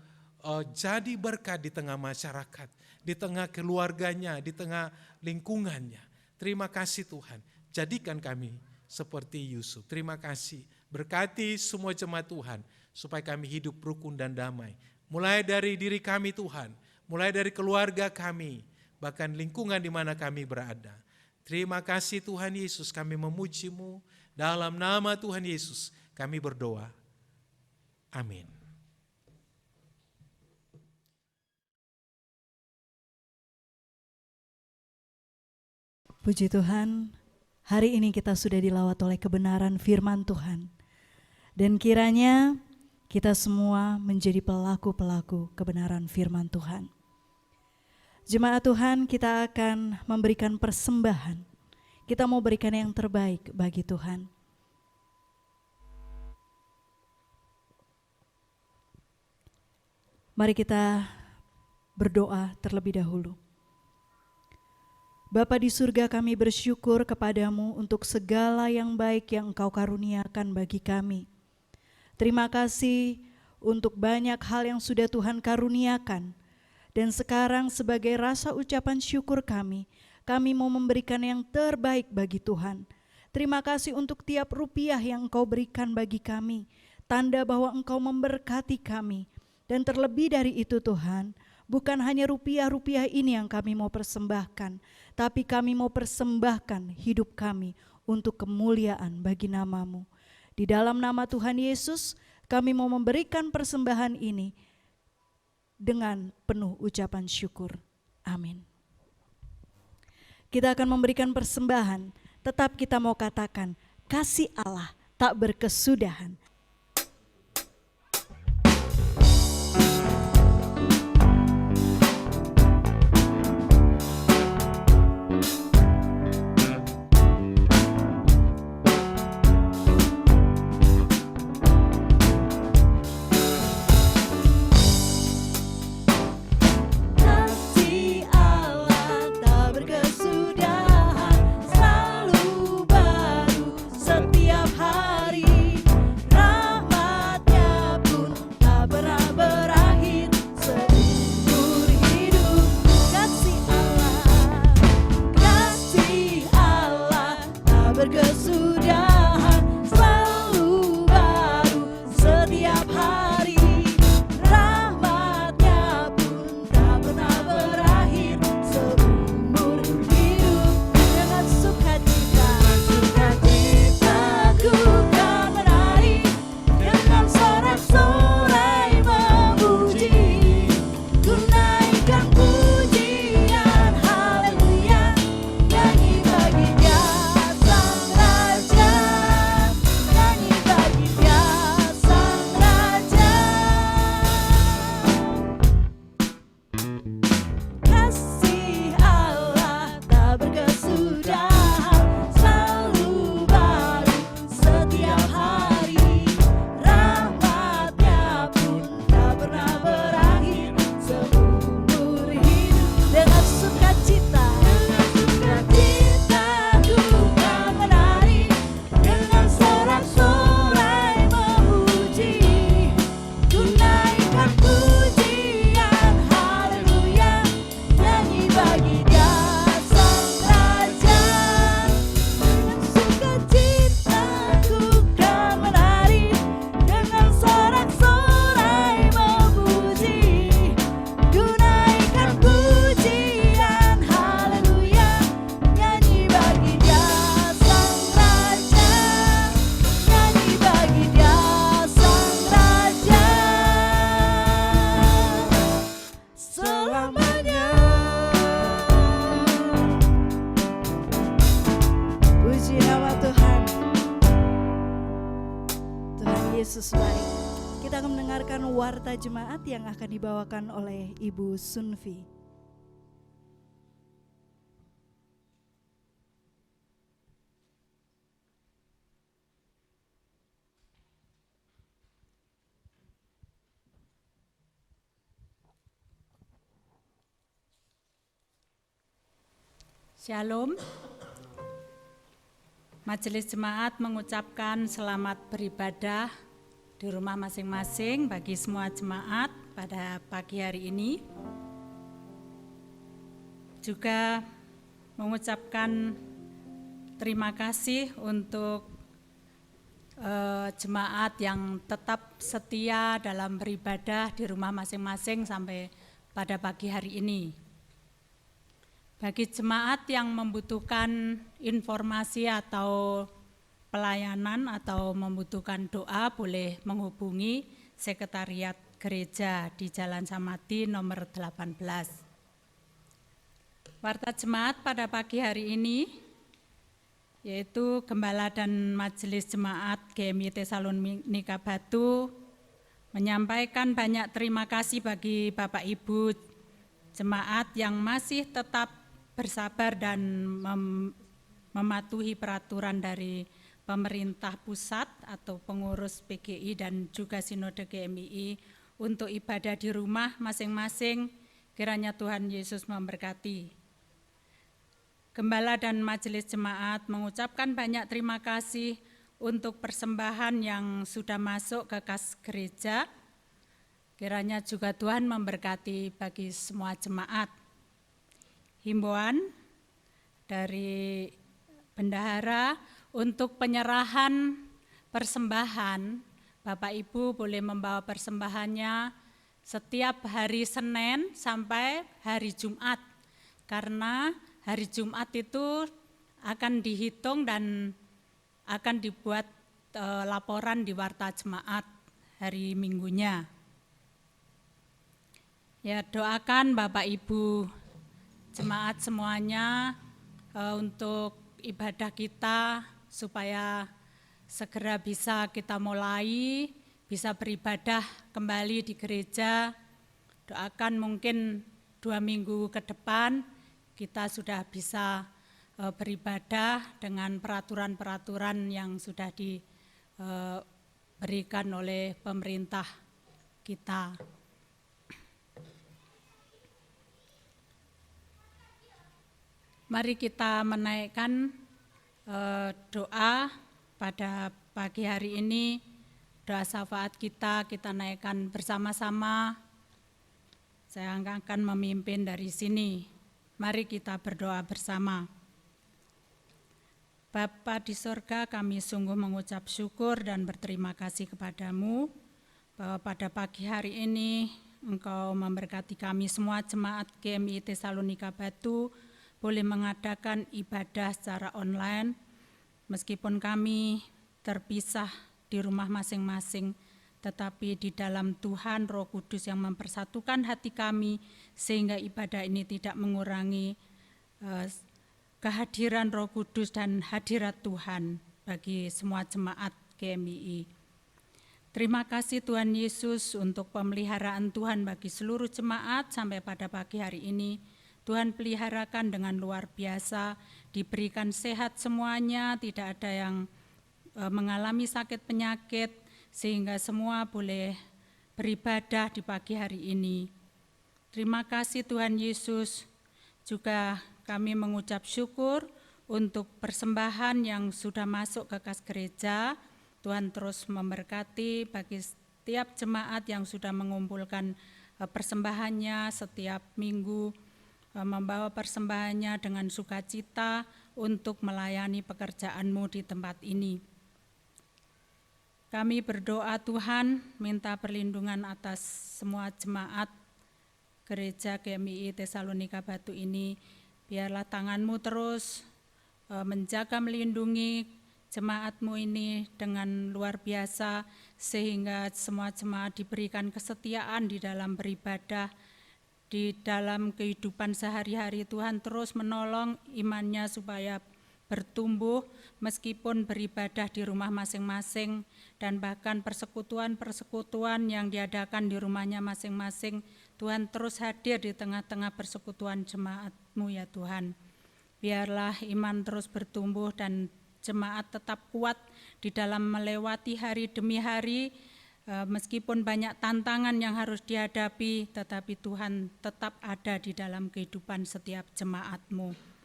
jadi berkat di tengah masyarakat, di tengah keluarganya, di tengah lingkungannya. Terima kasih Tuhan, jadikan kami seperti Yusuf. Terima kasih, berkati semua jemaat Tuhan, supaya kami hidup rukun dan damai. Mulai dari diri kami Tuhan, mulai dari keluarga kami, bahkan lingkungan di mana kami berada. Terima kasih Tuhan Yesus, kami memuji-Mu. Dalam nama Tuhan Yesus kami berdoa. Amin. Puji Tuhan, hari ini kita sudah dilawat oleh kebenaran firman Tuhan. Dan kiranya kita semua menjadi pelaku-pelaku kebenaran firman Tuhan. Jemaat Tuhan, kita akan memberikan persembahan. Kita mau berikan yang terbaik bagi Tuhan. Mari kita berdoa terlebih dahulu. Bapa di surga, kami bersyukur kepadamu untuk segala yang baik yang Engkau karuniakan bagi kami. Terima kasih untuk banyak hal yang sudah Tuhan karuniakan. Dan sekarang sebagai rasa ucapan syukur kami mau memberikan yang terbaik bagi Tuhan. Terima kasih untuk tiap rupiah yang Engkau berikan bagi kami. Tanda bahwa Engkau memberkati kami. Dan terlebih dari itu Tuhan, bukan hanya rupiah-rupiah ini yang kami mau persembahkan, tapi kami mau persembahkan hidup kami untuk kemuliaan bagi nama-Mu. Di dalam nama Tuhan Yesus, kami mau memberikan persembahan ini dengan penuh ucapan syukur. Amin. Kita akan memberikan persembahan, tetap kita mau katakan, kasih Allah tak berkesudahan. Hari Yesus baik. Kita akan mendengarkan warta jemaat yang akan dibawakan oleh Ibu Sunfi. Shalom. Majelis Jemaat mengucapkan selamat beribadah di rumah masing-masing bagi semua jemaat pada pagi hari ini. Juga mengucapkan terima kasih untuk jemaat yang tetap setia dalam beribadah di rumah masing-masing sampai pada pagi hari ini. Bagi jemaat yang membutuhkan informasi atau pelayanan atau membutuhkan doa, boleh menghubungi Sekretariat Gereja di Jalan Samati nomor 18. Warta jemaat pada pagi hari ini yaitu Gembala dan Majelis Jemaat GMI Tesalonika Batu menyampaikan banyak terima kasih bagi Bapak Ibu jemaat yang masih tetap bersabar dan mematuhi peraturan dari pemerintah pusat atau pengurus PGI dan juga Sinode GMI untuk ibadah di rumah masing-masing. Kiranya Tuhan Yesus memberkati. Gembala dan Majelis Jemaat mengucapkan banyak terima kasih untuk persembahan yang sudah masuk ke kas gereja. Kiranya juga Tuhan memberkati bagi semua jemaat. Himbauan dari bendahara untuk penyerahan persembahan, Bapak Ibu boleh membawa persembahannya setiap hari Senin sampai hari Jumat, karena hari Jumat itu akan dihitung dan akan dibuat laporan di warta jemaat hari Minggunya. Ya, doakan Bapak Ibu jemaat semuanya untuk ibadah kita supaya segera bisa kita mulai, bisa beribadah kembali di gereja. Doakan mungkin 2 minggu ke depan kita sudah bisa beribadah dengan peraturan-peraturan yang sudah diberikan oleh pemerintah kita. Mari kita menaikkan doa pada pagi hari ini. Doa syafaat kita naikkan bersama-sama. Saya akan memimpin dari sini. Mari kita berdoa bersama. Bapa di sorga, kami sungguh mengucap syukur dan berterima kasih kepadamu bahwa pada pagi hari ini Engkau memberkati kami semua jemaat GMI Tesalonika Batu boleh mengadakan ibadah secara online, meskipun kami terpisah di rumah masing-masing, tetapi di dalam Tuhan Roh Kudus yang mempersatukan hati kami, sehingga ibadah ini tidak mengurangi kehadiran Roh Kudus dan hadirat Tuhan bagi semua jemaat GMI. Terima kasih Tuhan Yesus untuk pemeliharaan Tuhan bagi seluruh jemaat sampai pada pagi hari ini. Tuhan peliharakan dengan luar biasa, diberikan sehat semuanya, tidak ada yang mengalami sakit penyakit, sehingga semua boleh beribadah di pagi hari ini. Terima kasih Tuhan Yesus. Juga kami mengucap syukur untuk persembahan yang sudah masuk ke kas gereja. Tuhan terus memberkati bagi setiap jemaat yang sudah mengumpulkan persembahannya setiap minggu, membawa persembahannya dengan sukacita untuk melayani pekerjaan-Mu di tempat ini. Kami berdoa Tuhan, minta perlindungan atas semua jemaat gereja GMI Tesalonika Batu ini. Biarlah tangan-Mu terus menjaga melindungi jemaat-Mu ini dengan luar biasa, sehingga semua jemaat diberikan kesetiaan di dalam beribadah, di dalam kehidupan sehari-hari. Tuhan terus menolong imannya supaya bertumbuh meskipun beribadah di rumah masing-masing, dan bahkan persekutuan-persekutuan yang diadakan di rumahnya masing-masing, Tuhan terus hadir di tengah-tengah persekutuan jemaat-Mu ya Tuhan. Biarlah iman terus bertumbuh dan jemaat tetap kuat di dalam melewati hari demi hari, meskipun banyak tantangan yang harus dihadapi, tetapi Tuhan tetap ada di dalam kehidupan setiap jemaat-Mu.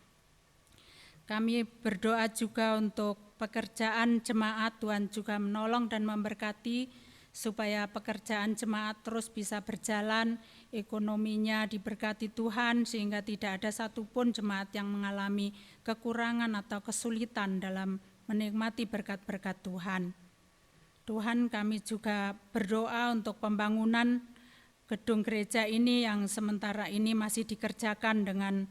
Kami berdoa juga untuk pekerjaan jemaat, Tuhan juga menolong dan memberkati supaya pekerjaan jemaat terus bisa berjalan, ekonominya diberkati Tuhan sehingga tidak ada satupun jemaat yang mengalami kekurangan atau kesulitan dalam menikmati berkat-berkat Tuhan. Tuhan, kami juga berdoa untuk pembangunan gedung gereja ini yang sementara ini masih dikerjakan dengan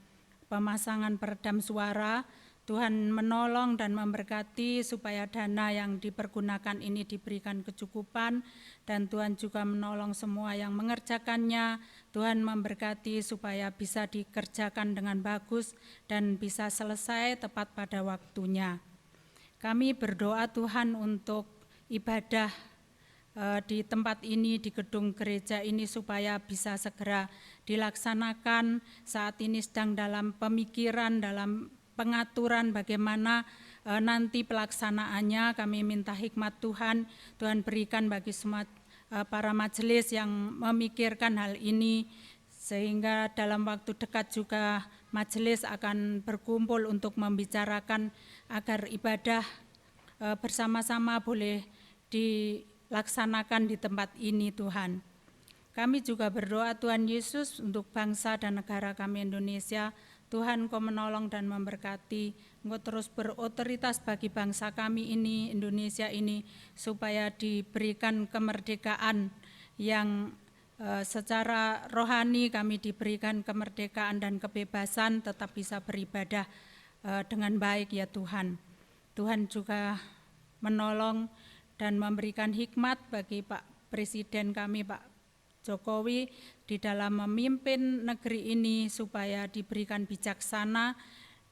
pemasangan peredam suara. Tuhan menolong dan memberkati supaya dana yang dipergunakan ini diberikan kecukupan, dan Tuhan juga menolong semua yang mengerjakannya. Tuhan memberkati supaya bisa dikerjakan dengan bagus dan bisa selesai tepat pada waktunya. Kami berdoa Tuhan untuk ibadah di tempat ini, di gedung gereja ini supaya bisa segera dilaksanakan. Saat ini sedang dalam pemikiran, dalam pengaturan bagaimana nanti pelaksanaannya. Kami minta hikmat Tuhan, Tuhan berikan bagi semua para majelis yang memikirkan hal ini, sehingga dalam waktu dekat juga majelis akan berkumpul untuk membicarakan agar ibadah bersama-sama boleh dilaksanakan di tempat ini Tuhan. Kami juga berdoa Tuhan Yesus untuk bangsa dan negara kami Indonesia. Tuhan, Kau menolong dan memberkati, Engkau terus berotoritas bagi bangsa kami ini, Indonesia ini, supaya diberikan kemerdekaan yang secara rohani, kami diberikan kemerdekaan dan kebebasan, tetap bisa beribadah dengan baik ya Tuhan. Tuhan juga menolong dan memberikan hikmat bagi Pak Presiden kami, Pak Jokowi, di dalam memimpin negeri ini supaya diberikan bijaksana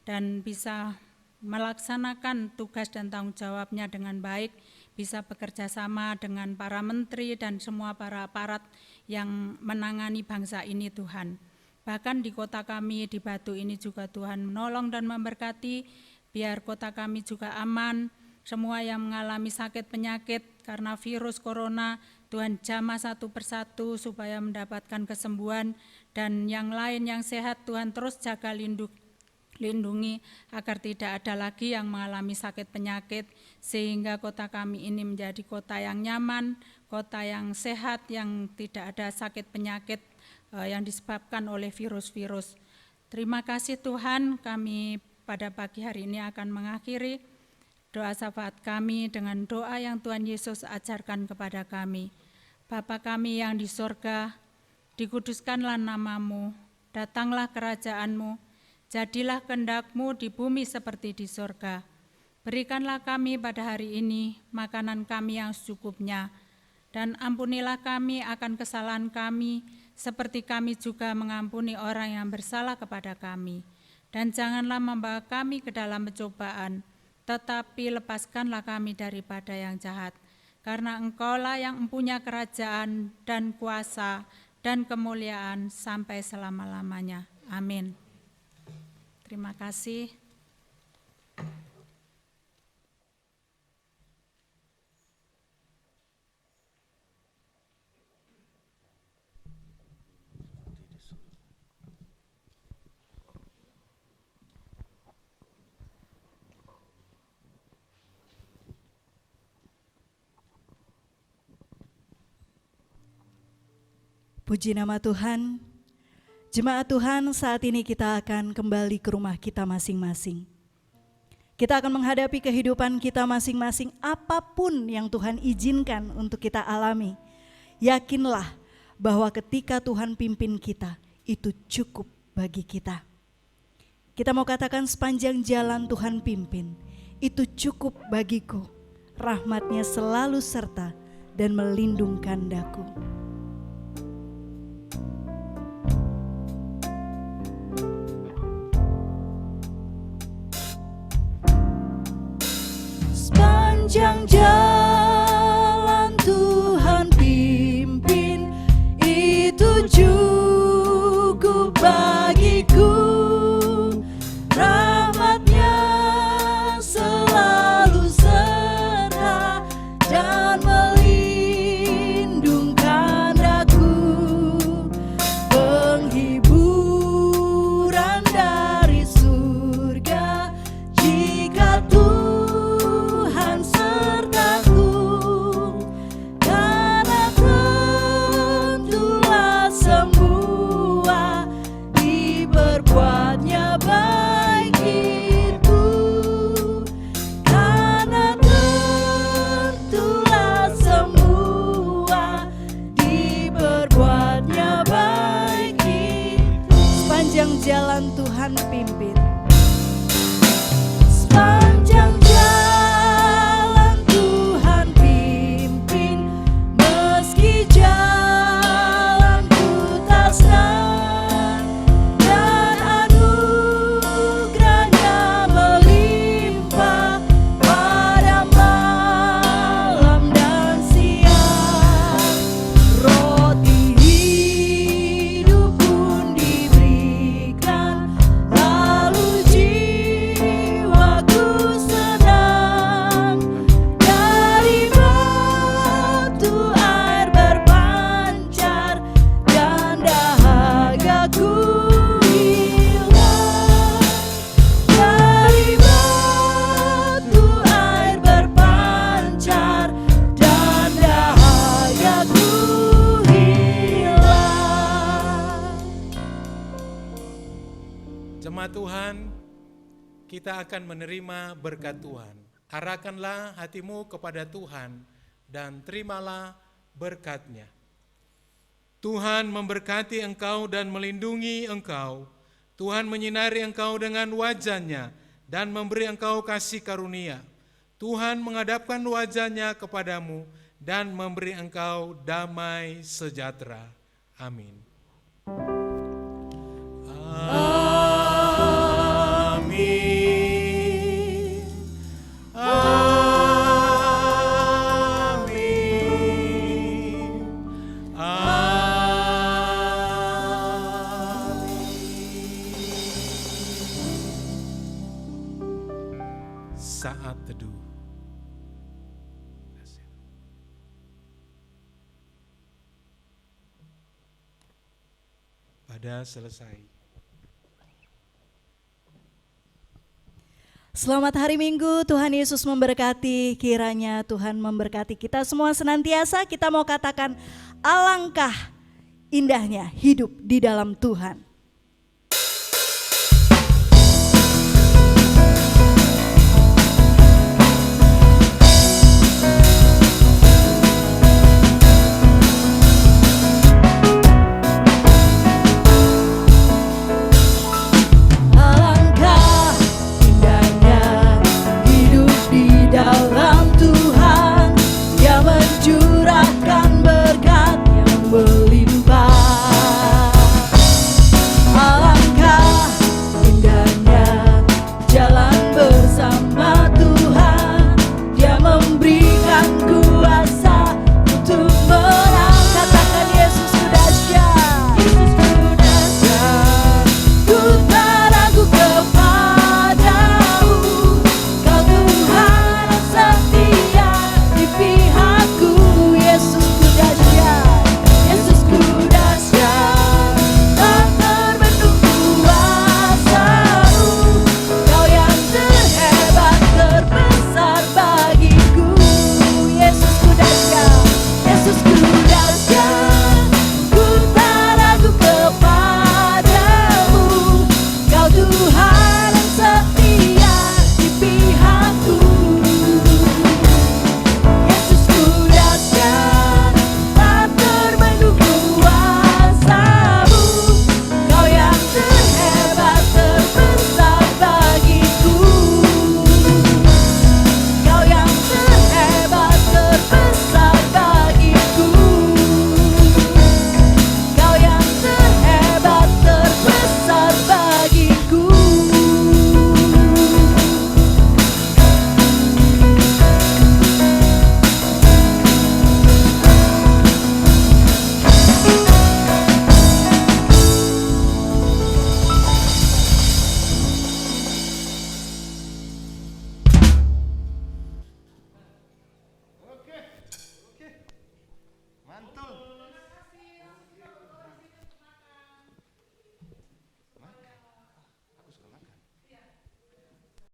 dan bisa melaksanakan tugas dan tanggung jawabnya dengan baik, bisa bekerja sama dengan para menteri dan semua para aparat yang menangani bangsa ini Tuhan. Bahkan di kota kami di Batu ini juga Tuhan menolong dan memberkati, biar kota kami juga aman. Semua yang mengalami sakit penyakit karena virus corona, Tuhan jamah satu persatu supaya mendapatkan kesembuhan, dan yang lain yang sehat Tuhan terus jaga lindungi agar tidak ada lagi yang mengalami sakit penyakit, sehingga kota kami ini menjadi kota yang nyaman, kota yang sehat, yang tidak ada sakit penyakit yang disebabkan oleh virus-virus. Terima kasih Tuhan, kami pada pagi hari ini akan mengakhiri doa syafaat kami dengan doa yang Tuhan Yesus ajarkan kepada kami. Bapa kami yang di sorga, dikuduskanlah nama-Mu, datanglah kerajaan-Mu, jadilah kehendak-Mu di bumi seperti di sorga. Berikanlah kami pada hari ini makanan kami yang secukupnya, dan ampunilah kami akan kesalahan kami, seperti kami juga mengampuni orang yang bersalah kepada kami. Dan janganlah membawa kami ke dalam pencobaan, tetapi lepaskanlah kami daripada yang jahat. Karena Engkaulah yang mempunyai kerajaan dan kuasa dan kemuliaan sampai selama-lamanya. Amin. Terima kasih. Puji nama Tuhan. Jemaat Tuhan, saat ini kita akan kembali ke rumah kita masing-masing. Kita akan menghadapi kehidupan kita masing-masing, apapun yang Tuhan izinkan untuk kita alami. Yakinlah bahwa ketika Tuhan pimpin kita, itu cukup bagi kita. Kita mau katakan sepanjang jalan Tuhan pimpin, itu cukup bagiku. Rahmat-Nya selalu serta dan melindungkan daku. Sepanjang jalan Tuhan pimpin, itu cukup bagiku. Rahmat-Nya selalu serta dan melindungkan aku. Penghiburan dari surga jika Tuhan sertaku. Karena tentulah semua diperbuatnya baik itu. Karena tentulah semua diperbuatnya baik itu. Sepanjang jalan Tuhan pimpin. Sepanjang jalan Tuhan pimpin, meski jalanku tak senang, dan anugerah-Nya melimpah pada malam dan siang. Roti hidup pun diberikan, lalu jiwaku senang. Dari batu air berpancar, dan dahagaku hilang. Dari batu air berpancar, dan dahagaku hilang. Jemaat Tuhan, kita akan menerima berkat Tuhan. Arahkanlah hatimu kepada Tuhan dan terimalah berkat-Nya. Tuhan memberkati engkau dan melindungi engkau. Tuhan menyinari engkau dengan wajah-Nya dan memberi engkau kasih karunia. Tuhan menghadapkan wajah-Nya kepadamu dan memberi engkau damai sejahtera. Amin. Amin. Amin. Amin. Saat teduh. Pada selesai. Selamat hari Minggu, Tuhan Yesus memberkati. Kiranya Tuhan memberkati kita semua senantiasa. Kita mau katakan alangkah indahnya hidup di dalam Tuhan.